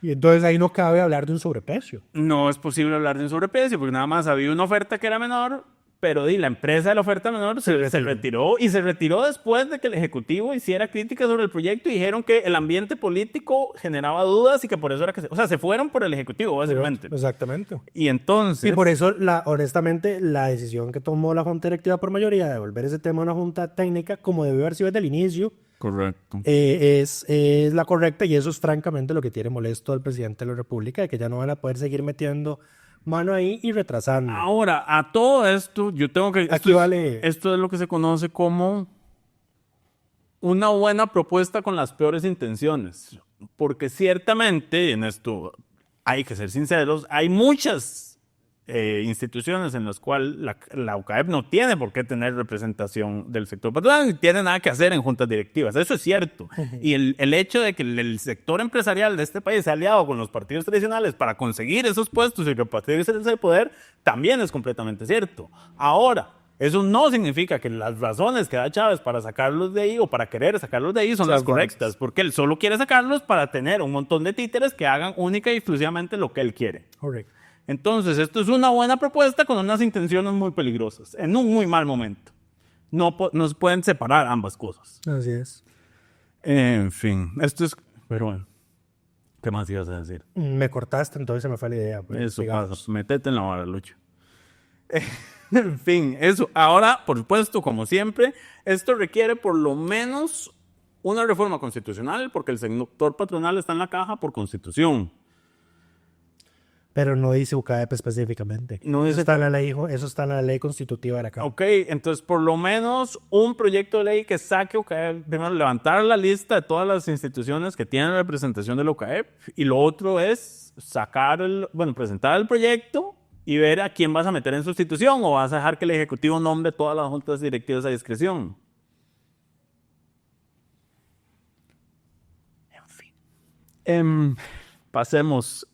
Y entonces ahí no cabe hablar de un sobreprecio. No es posible hablar de un sobreprecio porque nada más había una oferta que era menor, pero la empresa de la oferta menor se retiró y se retiró después de que el Ejecutivo hiciera críticas sobre el proyecto y dijeron que el ambiente político generaba dudas y que por eso era que se fueron por el Ejecutivo, básicamente. Exactamente. Y entonces... Y por eso, honestamente, la decisión que tomó la Junta Directiva por mayoría de devolver ese tema a una Junta Técnica, como debió haber sido desde el inicio, correcto. Es la correcta, y eso es francamente lo que tiene molesto al presidente de la República, de que ya no van a poder seguir metiendo mano ahí y retrasando. Ahora, a todo esto, yo tengo que... Esto es lo que se conoce como una buena propuesta con las peores intenciones. Porque ciertamente, en esto hay que ser sinceros, hay muchas instituciones en las cuales la UCAEP no tiene por qué tener representación del sector patronal ni tiene nada que hacer en juntas directivas. Eso es cierto. Y el hecho de que el sector empresarial de este país se ha aliado con los partidos tradicionales para conseguir esos puestos y repartirse ese poder también es completamente cierto. Ahora, eso no significa que las razones que da Chávez para sacarlos de ahí o para querer sacarlos de ahí son las correctas, porque él solo quiere sacarlos para tener un montón de títeres que hagan única y exclusivamente lo que él quiere. Correcto. Entonces, esto es una buena propuesta con unas intenciones muy peligrosas, en un muy mal momento. No se pueden separar ambas cosas. Así es. En fin, esto es... Pero bueno, ¿qué más ibas a decir? Me cortaste, entonces se me fue la idea. Pues, eso digamos. pasa, métete en la vara, Lucho. En fin, eso. Ahora, por supuesto, como siempre, esto requiere por lo menos una reforma constitucional, porque el sector patronal está en la caja por constitución. Pero no dice UCAEP específicamente. No dice... Eso está en la ley constitutiva de la Cámara. Ok, entonces por lo menos un proyecto de ley que saque UCAEP, primero levantar la lista de todas las instituciones que tienen representación de la UCAEP, y lo otro es presentar el proyecto y ver a quién vas a meter en sustitución, o vas a dejar que el Ejecutivo nombre todas las juntas directivas a discreción. En fin. Pasemos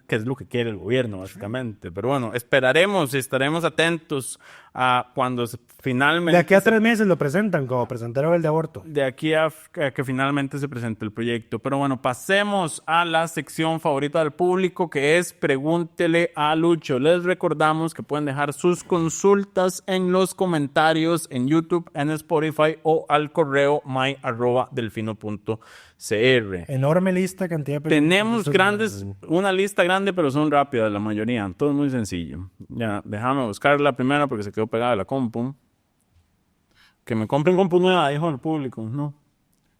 que es lo que quiere el gobierno, básicamente. Pero bueno, esperaremos y estaremos atentos a cuando finalmente... De aquí a 3 meses lo presentan, como presentaron el de aborto. De aquí a que finalmente se presente el proyecto. Pero bueno, pasemos a la sección favorita del público, que es Pregúntele a Lucho. Les recordamos que pueden dejar sus consultas en los comentarios en YouTube, en Spotify o al correo my@delfino.cr. Enorme lista, cantidad de Tenemos una lista grande, pero son rápidas la mayoría. Todo es muy sencillo. Ya, déjame buscar la primera porque se quedó pegada la compu. Que me compren compu nueva, dijo el público. No.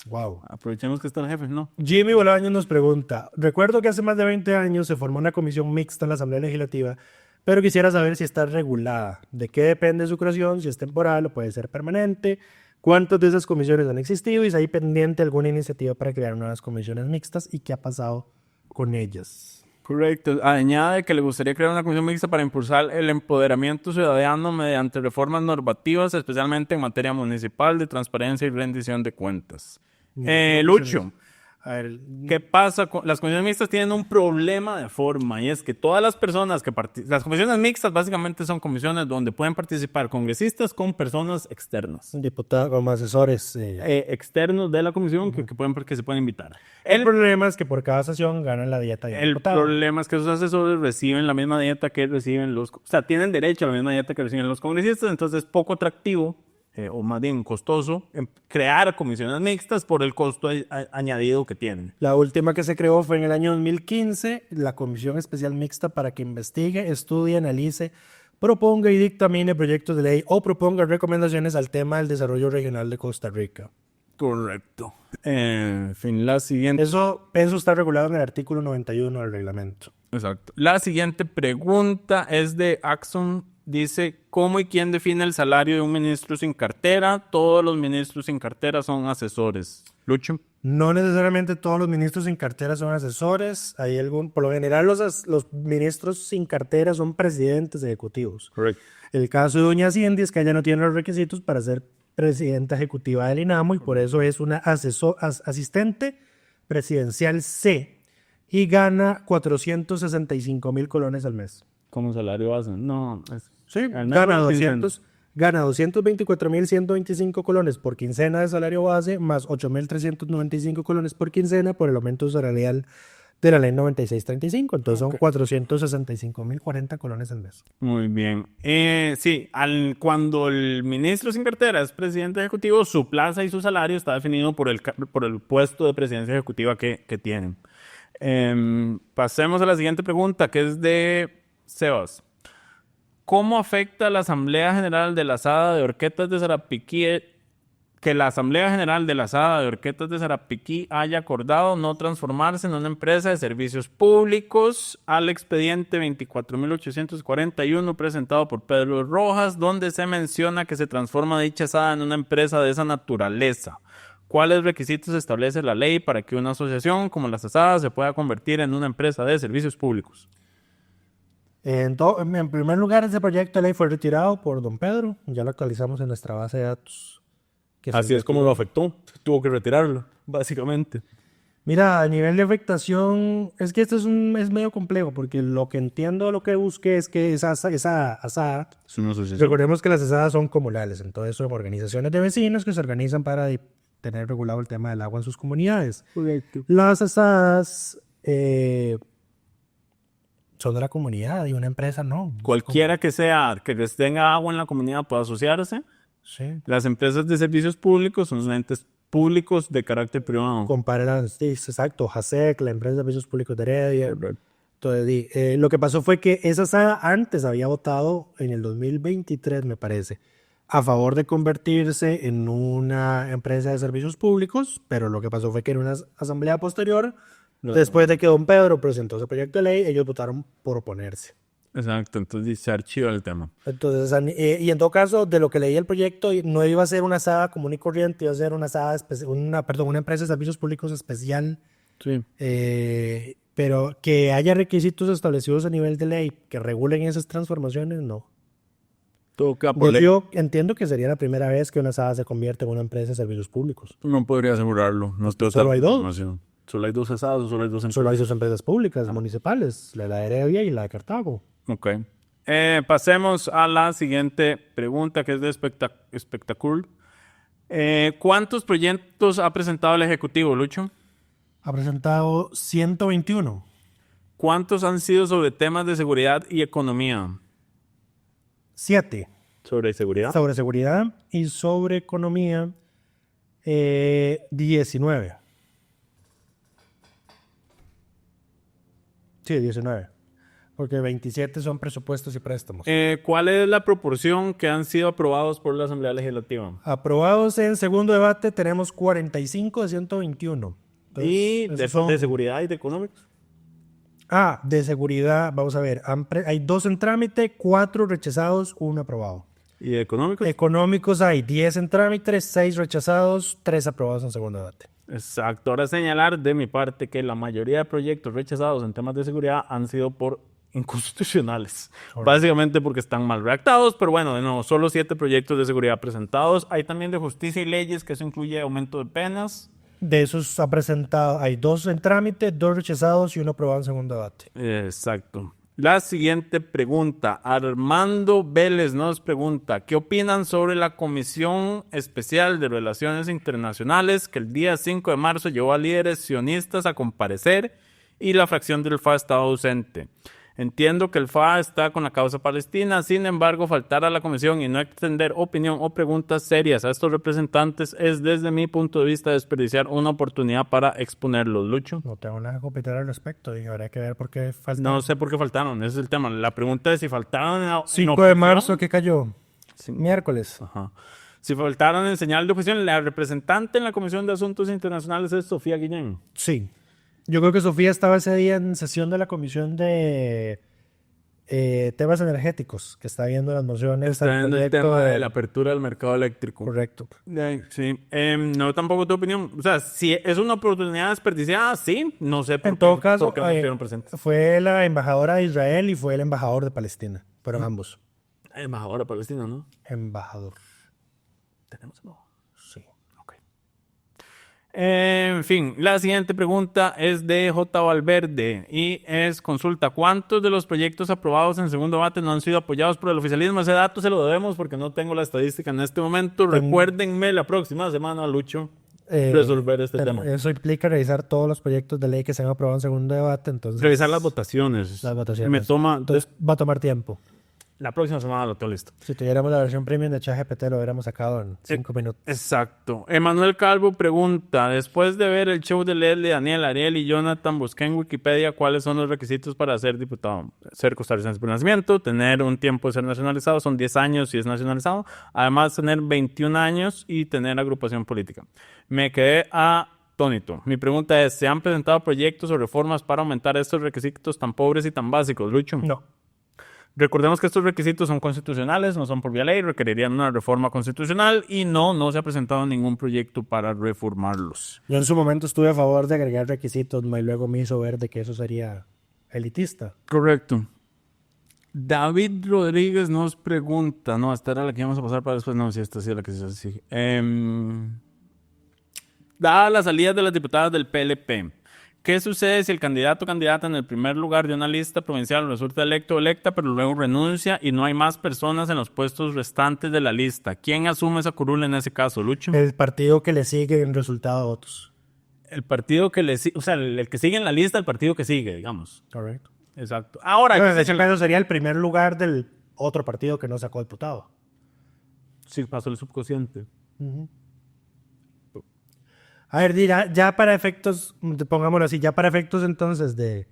Wow. Aprovechemos que está el jefe, ¿no? Jimmy Bolaños nos pregunta: recuerdo que hace más de 20 años se formó una comisión mixta en la Asamblea Legislativa, pero quisiera saber si está regulada. ¿De qué depende su creación? Si es temporal o puede ser permanente. ¿Cuántas de esas comisiones han existido? Y si hay pendiente alguna iniciativa para crear nuevas comisiones mixtas y qué ha pasado con ellas. Correcto. Añade que le gustaría crear una comisión mixta para impulsar el empoderamiento ciudadano mediante reformas normativas, especialmente en materia municipal, de transparencia y rendición de cuentas. Lucho, a ver, ¿qué pasa? Las comisiones mixtas tienen un problema de forma, y es que todas las personas que las comisiones mixtas básicamente son comisiones donde pueden participar congresistas con personas externas. Diputados, como asesores. Externos de la comisión que se pueden invitar. El problema es que por cada sesión ganan la dieta de diputado. El problema es que esos asesores reciben la misma dieta que reciben tienen derecho a la misma dieta que reciben los congresistas, entonces es poco atractivo, o más bien costoso, crear comisiones mixtas por el costo añadido que tienen. La última que se creó fue en el año 2015, la Comisión Especial Mixta para que investigue, estudie, analice, proponga y dictamine proyectos de ley o proponga recomendaciones al tema del desarrollo regional de Costa Rica. Correcto. En fin, la siguiente... Eso está regulado en el artículo 91 del reglamento. Exacto. La siguiente pregunta es de Axon. Dice, ¿cómo y quién define el salario de un ministro sin cartera? Todos los ministros sin cartera son asesores. Lucho. No necesariamente todos los ministros sin cartera son asesores. Por lo general, los ministros sin cartera son presidentes ejecutivos. Correcto. El caso de doña Cindy es que ella no tiene los requisitos para ser presidenta ejecutiva del INAMO y por eso es una asistente presidencial C y gana 465,000 colones al mes. ¿Como salario base? No. Sí, gana 224,125 colones por quincena de salario base, más 8,395 colones por quincena por el aumento salarial de la ley 9635. Entonces son 465,040 colones al mes. Muy bien. Sí, cuando el ministro sin cartera es presidente ejecutivo, su plaza y su salario está definido por el puesto de presidencia ejecutiva que tienen. Pasemos a la siguiente pregunta, que es de Sebas. ¿Cómo afecta la Asamblea General de la SADA de Horquetas de Sarapiquí que la Asamblea General de la SADA de Horquetas de Sarapiquí haya acordado no transformarse en una empresa de servicios públicos al expediente 24.841 presentado por Pedro Rojas, donde se menciona que se transforma dicha SADA en una empresa de esa naturaleza? ¿Cuáles requisitos establece la ley para que una asociación como la SADA se pueda convertir en una empresa de servicios públicos? En primer lugar, ese proyecto de ley fue retirado por don Pedro. Ya lo actualizamos en nuestra base de datos. Así es como lo afectó. Tuvo que retirarlo, básicamente. Mira, a nivel de afectación, es que esto es medio complejo, porque lo que entiendo, lo que busqué es que esa ASAD, es una asociación. Recordemos que las ASADas son comunales, entonces son organizaciones de vecinos que se organizan para tener regulado el tema del agua en sus comunidades. Correcto. Las ASADas son de la comunidad y una empresa no. Cualquiera que tenga agua en la comunidad puede asociarse. Sí. Las empresas de servicios públicos son entes públicos de carácter privado. Sí, exacto, JASEC, la empresa de servicios públicos de Heredia. Entonces, lo que pasó fue que esa SADA antes había votado en el 2023, me parece, a favor de convertirse en una empresa de servicios públicos, pero lo que pasó fue que en una asamblea posterior, después de que don Pedro presentó ese proyecto de ley, ellos votaron por oponerse. Exacto, entonces se archivó el tema. Entonces, y en todo caso, de lo que leí el proyecto, no iba a ser una SADA común y corriente, iba a ser una SADA, una empresa de servicios públicos especial. Sí. Pero que haya requisitos establecidos a nivel de ley que regulen esas transformaciones, no. Yo entiendo que sería la primera vez que una SADA se convierte en una empresa de servicios públicos. No podría asegurarlo. Solo hay dos. Solo hay dos SADAs, solo hay dos empresas. Solo hay dos empresas públicas, municipales, la de Heredia y la de Cartago. Ok. Pasemos a la siguiente pregunta, que es de Espectacool. ¿Cuántos proyectos ha presentado el Ejecutivo, Lucho? Ha presentado 121. ¿Cuántos han sido sobre temas de seguridad y economía? 7. ¿Sobre seguridad? Sobre seguridad y sobre economía, 19. Sí, 19. Porque 27 son presupuestos y préstamos. ¿Cuál es la proporción que han sido aprobados por la Asamblea Legislativa? Aprobados en segundo debate tenemos 45 de 121. Entonces, ¿Y de seguridad y de económicos? De seguridad, vamos a ver. Hay 2 en trámite, 4 rechazados, 1 aprobado. ¿Y de económicos? Económicos hay 10 en trámite, 6 rechazados, 3 aprobados en segundo debate. Exacto. Ahora señalar de mi parte que la mayoría de proyectos rechazados en temas de seguridad han sido por inconstitucionales. Básicamente porque están mal redactados, pero bueno, de nuevo, solo 7 proyectos de seguridad presentados. Hay también de justicia y leyes, que eso incluye aumento de penas. De esos ha presentado, hay 2 en trámite, 2 rechazados y 1 aprobado en segundo debate. Exacto. La siguiente pregunta, Armando Vélez nos pregunta, ¿qué opinan sobre la Comisión Especial de Relaciones Internacionales que el día 5 de marzo llevó a líderes sionistas a comparecer y la fracción del FA estaba ausente? Entiendo que el FA está con la causa palestina, sin embargo, faltar a la comisión y no extender opinión o preguntas serias a estos representantes es, desde mi punto de vista, desperdiciar una oportunidad para exponerlos. Lucho. No tengo nada que comentar al respecto y habrá que ver por qué faltaron. No sé por qué faltaron, ese es el tema. La pregunta es si faltaron en 5 de marzo, ¿qué cayó? Miércoles. Ajá. Si faltaron en señal de oposición, la representante en la Comisión de Asuntos Internacionales es Sofía Guillén. Sí. Yo creo que Sofía estaba ese día en sesión de la Comisión de Temas energéticos, que está viendo las mociones. Está viendo el tema de la apertura del mercado eléctrico. Correcto. Sí. No, tampoco tu opinión. O sea, si es una oportunidad desperdiciada, sí. No sé por En todo caso, por qué no estuvieron presentes. fue la embajadora de Israel y fue el embajador de Palestina. Fueron ambos. Embajadora palestina, ¿no? Embajador. ¿Tenemos embajador? Sí. Ok. En fin, la siguiente pregunta es de J. Valverde y es consulta. ¿Cuántos de los proyectos aprobados en segundo debate no han sido apoyados por el oficialismo? Ese dato se lo debemos porque no tengo la estadística en este momento. Recuérdenme la próxima semana, Lucho, resolver este tema. Eso implica revisar todos los proyectos de ley que se han aprobado en segundo debate. Entonces, Revisar las votaciones. Entonces, va a tomar tiempo. La próxima semana lo tengo listo. Si tuviéramos la versión premium de ChatGPT lo hubiéramos sacado en 5 minutos. Exacto. Emanuel Calvo pregunta, después de ver el show de Leslie, Daniel, Ariel y Jonathan, busqué en Wikipedia cuáles son los requisitos para ser diputado. Ser costarricense por nacimiento, tener un tiempo de ser nacionalizado, son 10 años si es nacionalizado, además tener 21 años y tener agrupación política. Me quedé atónito. Mi pregunta es, ¿se han presentado proyectos o reformas para aumentar estos requisitos tan pobres y tan básicos, Lucho? No. Recordemos que estos requisitos son constitucionales, no son por vía ley, requerirían una reforma constitucional y no se ha presentado ningún proyecto para reformarlos. Yo en su momento estuve a favor de agregar requisitos, y luego me hizo ver de que eso sería elitista. Correcto. David Rodríguez nos pregunta, no, esta era la que íbamos a pasar para después, no, si esta sí es la que se sigue. Dadas las salidas de las diputadas del PLP, ¿qué sucede si el candidato o candidata en el primer lugar de una lista provincial resulta electo o electa, pero luego renuncia y no hay más personas en los puestos restantes de la lista? ¿Quién asume esa curul en ese caso, Lucho? El partido que le sigue en resultado de votos. El partido que le sigue, o sea, el que sigue en la lista, el partido que sigue, digamos. Correcto. Exacto. Ahora, de hecho, eso sería el primer lugar del otro partido que no sacó diputado. Sí, pasó el subconsciente. A ver, ya para efectos, pongámoslo así, ya para efectos entonces del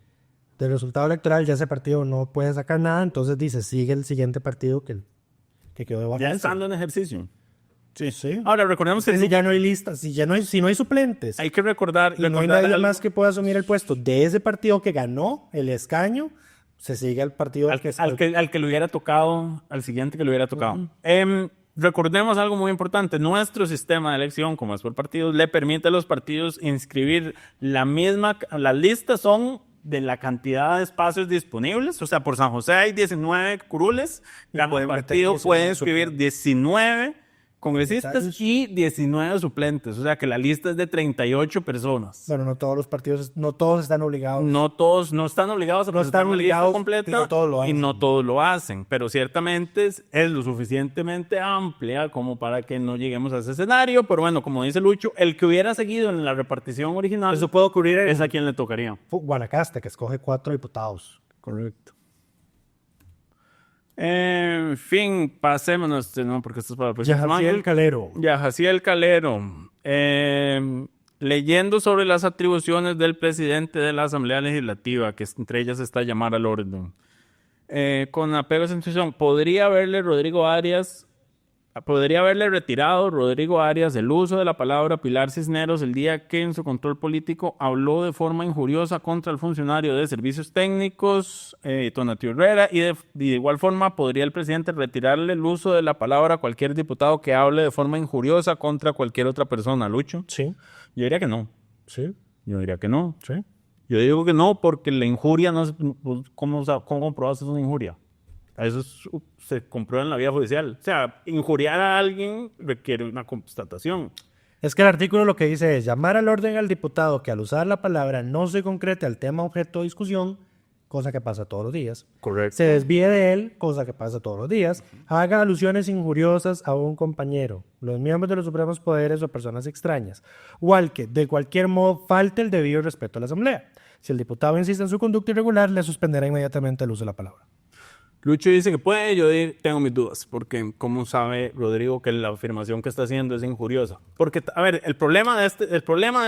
resultado electoral, ya ese partido no puede sacar nada, entonces dice, sigue el siguiente partido que quedó de bajo. Ya estando en ejercicio. Sí. Ahora, recordemos que si ya no hay listas, si no hay suplentes. Hay que recordar no hay nadie más que pueda asumir el puesto de ese partido que ganó el escaño, se sigue al partido al que le hubiera tocado, al siguiente que le hubiera tocado. Recordemos algo muy importante, nuestro sistema de elección, como es por partidos, le permite a los partidos inscribir las listas son de la cantidad de espacios disponibles, o sea, por San José hay 19 curules, cada partido puede inscribir 19 congresistas y 19 suplentes, o sea que la lista es de 38 personas. Bueno, no todos los partidos, no todos están obligados. No todos no están obligados a presentar una lista completa y no todos lo hacen, pero ciertamente es lo suficientemente amplia como para que no lleguemos a ese escenario, pero bueno, como dice Lucho, el que hubiera seguido en la repartición original, eso puede ocurrir es a quien le tocaría. Guanacaste, que escoge 4 diputados. Correcto. En fin, pasémonos, no, porque esto es para la próxima semana. Yajaciel Calero. Leyendo sobre las atribuciones del presidente de la Asamblea Legislativa, que entre ellas está llamar al orden. Con apego a esa institución, ¿podría haberle retirado Rodrigo Arias el uso de la palabra Pilar Cisneros el día que en su control político habló de forma injuriosa contra el funcionario de servicios técnicos, Tonatiuh Herrera, y de igual forma podría el presidente retirarle el uso de la palabra a cualquier diputado que hable de forma injuriosa contra cualquier otra persona, Lucho? Sí. Yo diría que no. Sí. Yo diría que no. Sí. Yo digo que no porque la injuria no es... ¿Cómo comprobas que es una injuria? Eso se comprueba en la vía judicial. O sea, injuriar a alguien requiere una constatación. Es que el artículo lo que dice es llamar al orden al diputado que al usar la palabra no se concrete al tema objeto de discusión, cosa que pasa todos los días. Correcto. Se desvíe de él, cosa que pasa todos los días. Haga alusiones injuriosas a un compañero, los miembros de los supremos poderes o personas extrañas. O al que, de cualquier modo, falte el debido respeto a la Asamblea. Si el diputado insiste en su conducta irregular, le suspenderá inmediatamente el uso de la palabra. Lucho dice que puede, yo tengo mis dudas, porque ¿cómo sabe Rodrigo que la afirmación que está haciendo es injuriosa? Porque, a ver, el problema de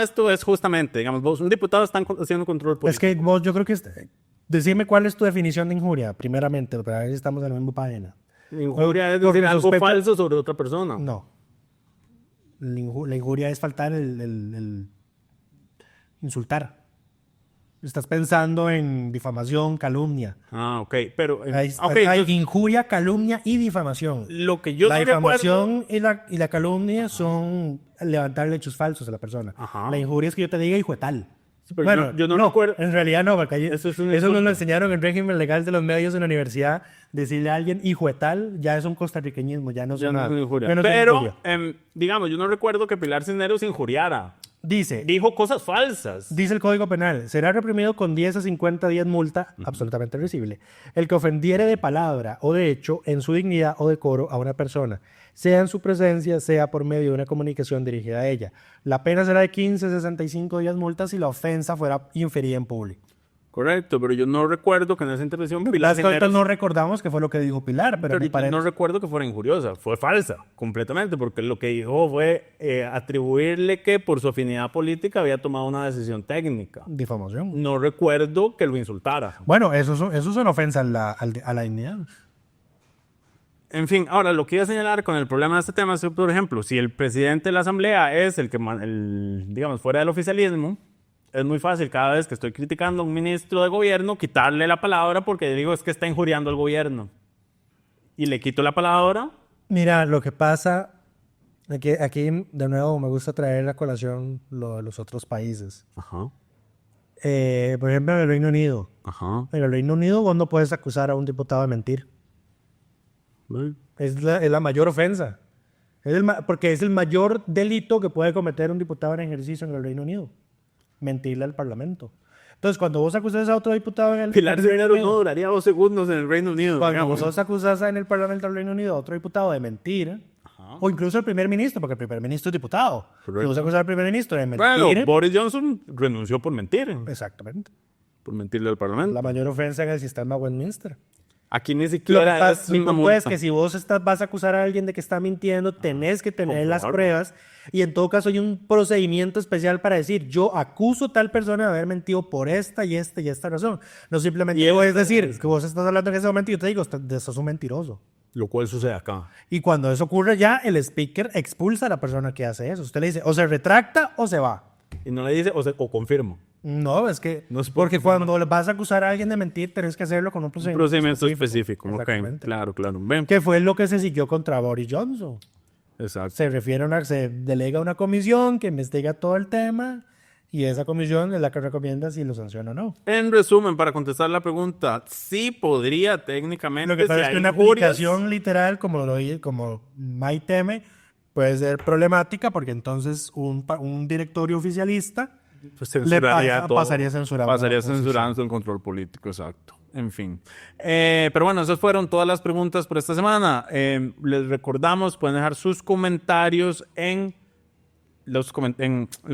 esto es justamente, digamos, vos, un diputado está haciendo control político. Es que vos, yo creo que, decime cuál es tu definición de injuria, primeramente, para ver si estamos en la misma página. Injuria es decir algo falso sobre otra persona. No. La injuria es faltar el insultar. Estás pensando en difamación, calumnia. Ah, ok. Pero, Hay entonces, injuria, calumnia y difamación. lo que yo La no recuerdo... difamación y la calumnia son levantarle hechos falsos a la persona. Ajá. La injuria es que yo te diga hijo de tal. Sí, pero Bueno, yo no recuerdo... en realidad no, porque Eso es un eso insulto. nos lo enseñaron en el régimen legal de los medios en la universidad. Decirle a alguien hijo de tal ya es un costarriqueñismo, ya no es Ya no una es una injuria. ya no es una Pero, injuria. digamos, yo no recuerdo que Pilar Cisneros injuriara. Dice Dijo cosas falsas. el Código Penal, será reprimido con 10 a 50 días multa, absolutamente recible, el que ofendiere de palabra o de hecho en su dignidad o decoro a una persona, sea en su presencia, sea por medio de una comunicación dirigida a ella. La pena será de 15 a 65 días multa si la ofensa fuera inferida en público. Correcto, pero yo no recuerdo que en esa intervención Pilar Las Cisneros... no recordamos qué fue lo que dijo Pilar, pero me yo parece... no recuerdo que fuera injuriosa, fue falsa, completamente, porque lo que dijo fue atribuirle que por su afinidad política había tomado una decisión técnica. Difamación. No recuerdo que lo insultara. Bueno, eso son ofensas a la dignidad. En fin, ahora lo que iba a señalar con el problema de este tema es que, por ejemplo, si el presidente de la Asamblea es el que, digamos, fuera del oficialismo, es muy fácil cada vez que estoy criticando a un ministro de gobierno quitarle la palabra porque digo es que está injuriando al gobierno. Y le quito la palabra. Mira, lo que pasa, aquí de nuevo me gusta traer a colación lo de los otros países. Ajá. Por ejemplo, en el Reino Unido. Ajá. En el Reino Unido vos no puedes acusar a un diputado de mentir. Es la mayor ofensa. Porque es el mayor delito que puede cometer un diputado en ejercicio en el Reino Unido. Mentirle al Parlamento. Entonces, cuando vos acusas a otro diputado en el Pilar Cisneros no duraría 2 segundos en el Reino Unido. Cuando digamos. vos acusas en el Parlamento del Reino Unido a otro diputado de mentir, o incluso el primer ministro, porque el primer ministro es diputado. Correcto. Si vos acusas al primer ministro de mentir... Bueno, Boris Johnson renunció por mentir. Exactamente. Por mentirle al Parlamento. La mayor ofensa en el sistema Westminster. Aquí ni Lo que siquiera pasa, es una no puedes multa. que si vos vas a acusar a alguien de que está mintiendo, tenés que tener las pruebas y en todo caso hay un procedimiento especial para decir yo acuso a tal persona de haber mentido por esta y esta razón. No simplemente puedes decir que vos estás hablando en ese momento y yo te digo, sos un mentiroso. Lo cual sucede acá. Y cuando eso ocurre ya, el speaker expulsa a la persona que hace eso. Usted le dice o se retracta o se va. Y no le dice o confirmo. No, es que No es porque cuando le vas a acusar a alguien de mentir, tenés que hacerlo con un Un procedimiento procedimiento específico. Ok, Exactamente. claro. Ven. que fue lo que se siguió contra Boris Johnson. Exacto. Se delega una comisión que investiga todo el tema y esa comisión es la que recomienda si lo sanciona o no. En resumen, para contestar la pregunta, sí podría técnicamente... Lo que pasa si es que hay una injurias, publicación literal, como Mike teme, puede ser problemática porque entonces un directorio oficialista pues, censuraría todo. pasaría censurando. Pasaría censurando el control político, exacto. En fin. Pero bueno, esas fueron todas las preguntas por esta semana. Les recordamos, pueden dejar sus comentarios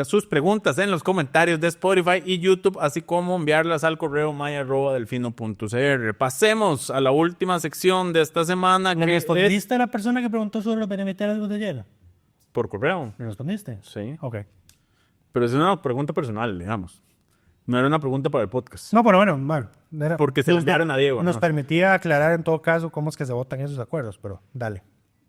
sus preguntas en los comentarios de Spotify y YouTube, así como enviarlas al correo maya@delfino.cr. Pasemos a la última sección de esta semana. ¿Le respondiste a la persona que preguntó sobre los beneficiarios de ayer? Por correo. ¿Le respondiste? Sí. Ok. Pero es una pregunta personal, digamos. No era una pregunta para el podcast. No, pero bueno. Porque se lo enviaron a Diego. Nos ¿no? permitía aclarar en todo caso cómo es que se votan esos acuerdos, pero dale.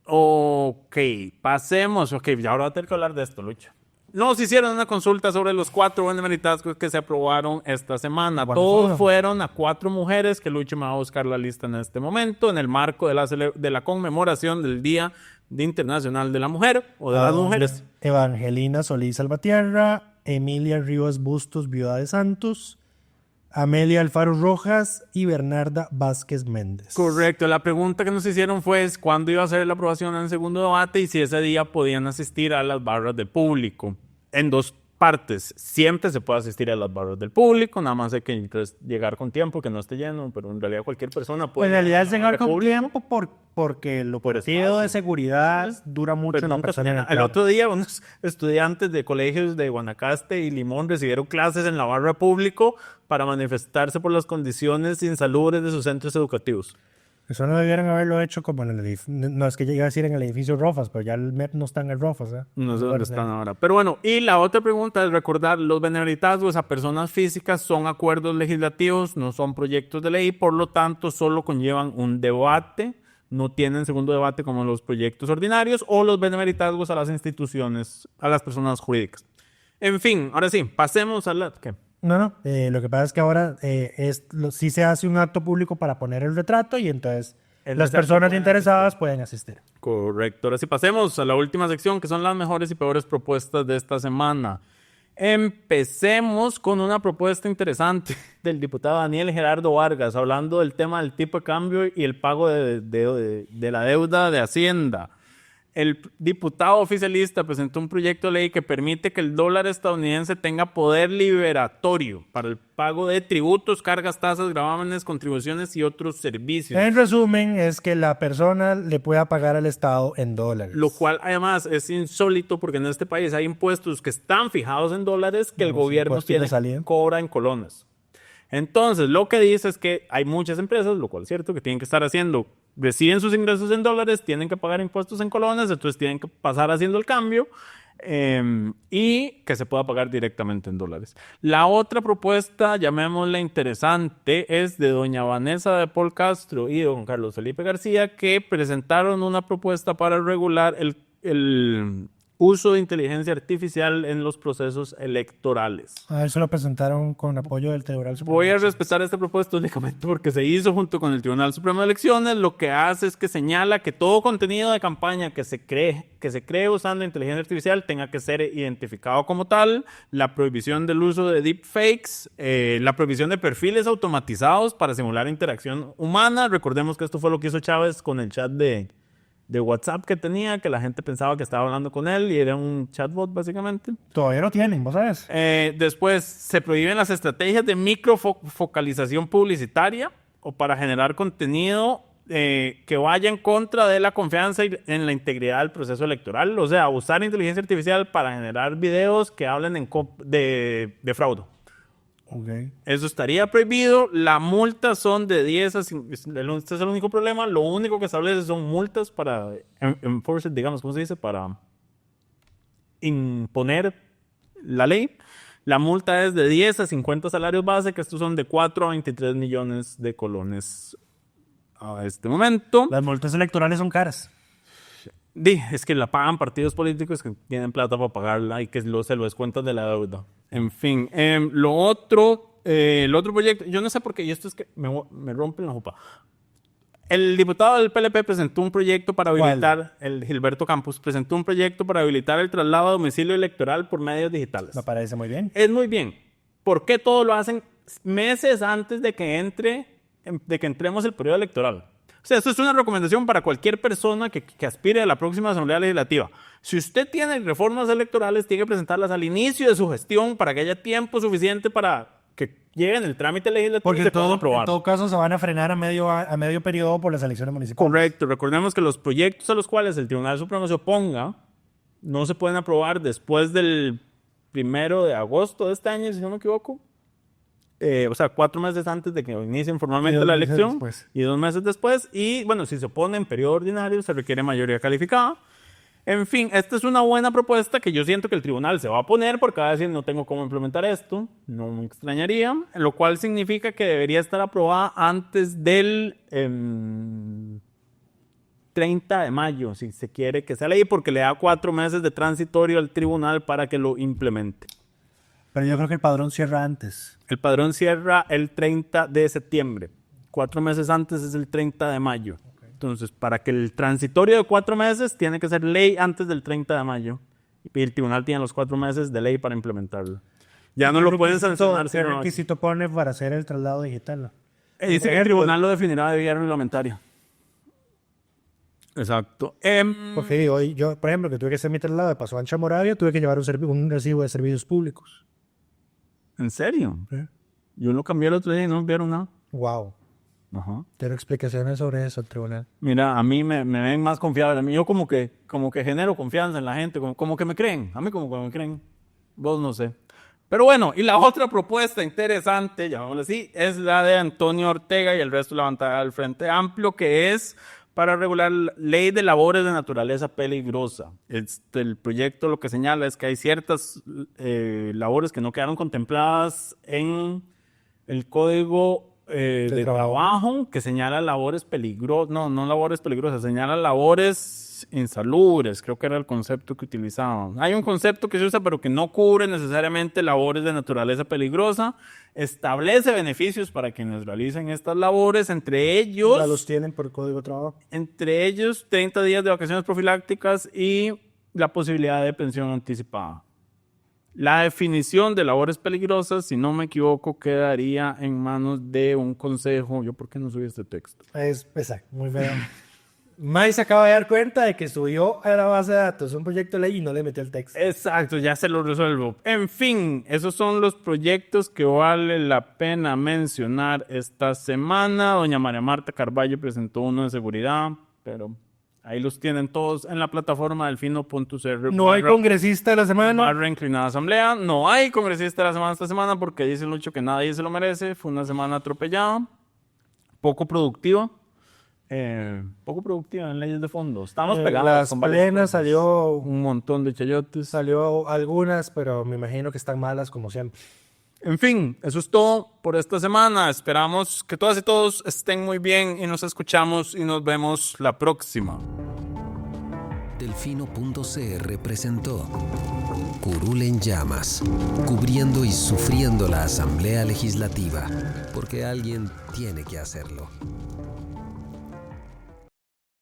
Ok, pasemos. Ok, ya ahora voy a tener que hablar de esto, Lucho. Nos hicieron una consulta sobre los 4 benemeritados que se aprobaron esta semana. Todos fueron a 4 mujeres, que Lucho me va a buscar la lista en este momento, en el marco de la conmemoración del Día Internacional de la Mujer, o de las mujeres. Evangelina Solís Salvatierra, Emilia Rivas Bustos, viuda de Santos, Amelia Alfaro Rojas y Bernarda Vázquez Méndez. Correcto. La pregunta que nos hicieron fue cuándo iba a ser la aprobación en el segundo debate y si ese día podían asistir a las barras del público. En 2 partes. Siempre se puede asistir a las barras del público, nada más hay que llegar con tiempo, que no esté lleno, pero en realidad cualquier persona puede... Pues en realidad es llegar con tiempo porque el operativo de seguridad dura mucho en la persona. El otro día unos estudiantes de colegios de Guanacaste y Limón recibieron clases en la barra público para manifestarse por las condiciones insalubres de sus centros educativos. Eso no debieran haberlo hecho como en el edificio. No es que llegue a decir en el edificio Rofas, pero ya el MEP no está en el Rofas. No sé dónde están ahora. Pero bueno, y la otra pregunta es recordar, los benemeritazgos a personas físicas son acuerdos legislativos, no son proyectos de ley, por lo tanto solo conllevan un debate, no tienen segundo debate como los proyectos ordinarios o los benemeritazgos a las instituciones, a las personas jurídicas. En fin, ahora sí, pasemos a la... ¿Qué? No. Lo que pasa es que ahora sí se hace un acto público para poner el retrato y entonces las personas interesadas pueden asistir. Correcto. Ahora sí pasemos a la última sección, que son las mejores y peores propuestas de esta semana. Empecemos con una propuesta interesante del diputado Daniel Gerardo Vargas, hablando del tema del tipo de cambio y el pago de la deuda de Hacienda. El diputado oficialista presentó un proyecto de ley que permite que el dólar estadounidense tenga poder liberatorio para el pago de tributos, cargas, tasas, gravámenes, contribuciones y otros servicios. En resumen, es que la persona le pueda pagar al Estado en dólares. Lo cual además es insólito porque en este país hay impuestos que están fijados en dólares que el gobierno cobra en colones. Entonces, lo que dice es que hay muchas empresas, lo cual es cierto, que tienen que estar reciben sus ingresos en dólares, tienen que pagar impuestos en colones, entonces tienen que pasar haciendo el cambio y que se pueda pagar directamente en dólares. La otra propuesta, llamémosla interesante, es de doña Vanessa de Paul Castro y don Carlos Felipe García, que presentaron una propuesta para regular el uso de inteligencia artificial en los procesos electorales. A ver, se lo presentaron con apoyo del Tribunal Supremo. Voy a respetar esta propuesta únicamente porque se hizo junto con el Tribunal Supremo de Elecciones. Lo que hace es que señala que todo contenido de campaña que se cree usando inteligencia artificial tenga que ser identificado como tal, la prohibición del uso de deepfakes, la prohibición de perfiles automatizados para simular interacción humana. Recordemos que esto fue lo que hizo Chávez con el chat de WhatsApp que tenía, que la gente pensaba que estaba hablando con él y era un chatbot básicamente. Todavía lo tienen, ¿vos sabes? Después se prohíben las estrategias de microfocalización publicitaria o para generar contenido que vaya en contra de la confianza en la integridad del proceso electoral. O sea, usar inteligencia artificial para generar videos que hablen de fraude. Okay. Eso estaría prohibido. La multa son de 10 a 5. Este es el único problema. Lo único que establece son multas para enforcer, digamos, ¿cómo se dice? Para imponer la ley. La multa es de 10 a 50 salarios base, que estos son de 4 a 23 millones de colones a este momento. Las multas electorales son caras. Es que la pagan partidos políticos que tienen plata para pagarla y que se lo descuentan de la deuda. En fin, el otro proyecto, yo no sé por qué, y esto es que me rompen la jupa. El diputado del PLP presentó un proyecto para habilitar, el Gilberto Campos, presentó un proyecto para habilitar el traslado a domicilio electoral por medios digitales. Me parece muy bien. Es muy bien. ¿Por qué todo lo hacen meses antes de que entremos el periodo electoral? O sea, esto es una recomendación para cualquier persona que aspire a la próxima Asamblea Legislativa. Si usted tiene reformas electorales, tiene que presentarlas al inicio de su gestión para que haya tiempo suficiente para que lleguen el trámite legislativo. Porque y se puedan aprobar. En todo caso se van a frenar a medio periodo por las elecciones municipales. Correcto. Recordemos que los proyectos a los cuales el Tribunal Supremo se oponga no se pueden aprobar después del 1 de agosto de este año, si no me equivoco. O sea, 4 meses antes de que inicien formalmente la elección y 2 meses después. Y bueno, si se opone en periodo ordinario, se requiere mayoría calificada. En fin, esta es una buena propuesta que yo siento que el tribunal se va a poner porque va a decir no tengo cómo implementar esto, no me extrañaría, lo cual significa que debería estar aprobada antes del 30 de mayo, si se quiere que sea ley, porque le da 4 meses de transitorio al tribunal para que lo implemente. Pero yo creo que el padrón cierra antes. El padrón cierra el 30 de septiembre. 4 meses antes es el 30 de mayo. Okay. Entonces, para que el transitorio de 4 meses tiene que ser ley antes del 30 de mayo. Y el tribunal tiene los 4 meses de ley para implementarlo. Ya no lo pueden sancionar. ¿Qué requisito pone para hacer el traslado digital? Dice que el tribunal lo definirá de vía reglamentaria. Exacto. Porque hoy yo, por ejemplo, que tuve que hacer mi traslado de Paso Ancho a Moravia, tuve que llevar un recibo de servicios públicos. ¿En serio? ¿Sí? Yo lo cambié el otro día y no enviaron nada. Wow. Ajá. Tengo explicaciones sobre eso al tribunal. Mira, a mí me ven más confiable. A mí yo como que genero confianza en la gente, como que me creen. A mí como que me creen. Vos no sé. Pero bueno, y la otra propuesta interesante, llamémoslo así, es la de Antonio Ortega y el resto de la bancada del Frente Amplio, que es para regular la ley de labores de naturaleza peligrosa. El proyecto lo que señala es que hay ciertas labores que no quedaron contempladas en el Código de trabajo que señala labores peligrosas, no labores peligrosas, señala labores insalubres, creo que era el concepto que utilizaban. Hay un concepto que se usa pero que no cubre necesariamente labores de naturaleza peligrosa, establece beneficios para quienes realicen estas labores, entre ellos... Ya los tienen por código de trabajo. Entre ellos 30 días de vacaciones profilácticas y la posibilidad de pensión anticipada. La definición de labores peligrosas, si no me equivoco, quedaría en manos de un consejo. ¿Yo por qué no subí este texto? Es exacto, muy feo. Mai se acaba de dar cuenta de que subió a la base de datos un proyecto de ley y no le metió el texto. Exacto, ya se lo resuelvo. En fin, esos son los proyectos que vale la pena mencionar esta semana. Doña María Marta Carballo presentó uno de seguridad, pero ahí los tienen todos en la plataforma delfino.cr. No hay congresista de la semana. Barra inclinada asamblea. No hay congresista de la semana esta semana porque dice Lucho que nadie se lo merece. Fue una semana atropellada, poco productiva. Poco productiva en leyes de fondo. Estamos pegados. Las plenas salió un montón de chayotes. Salió algunas, pero me imagino que están malas como siempre. En fin, eso es todo por esta semana. Esperamos que todas y todos estén muy bien y nos escuchamos y nos vemos la próxima. Delfino.cr presentó Curul en llamas, cubriendo y sufriendo la Asamblea Legislativa, porque alguien tiene que hacerlo.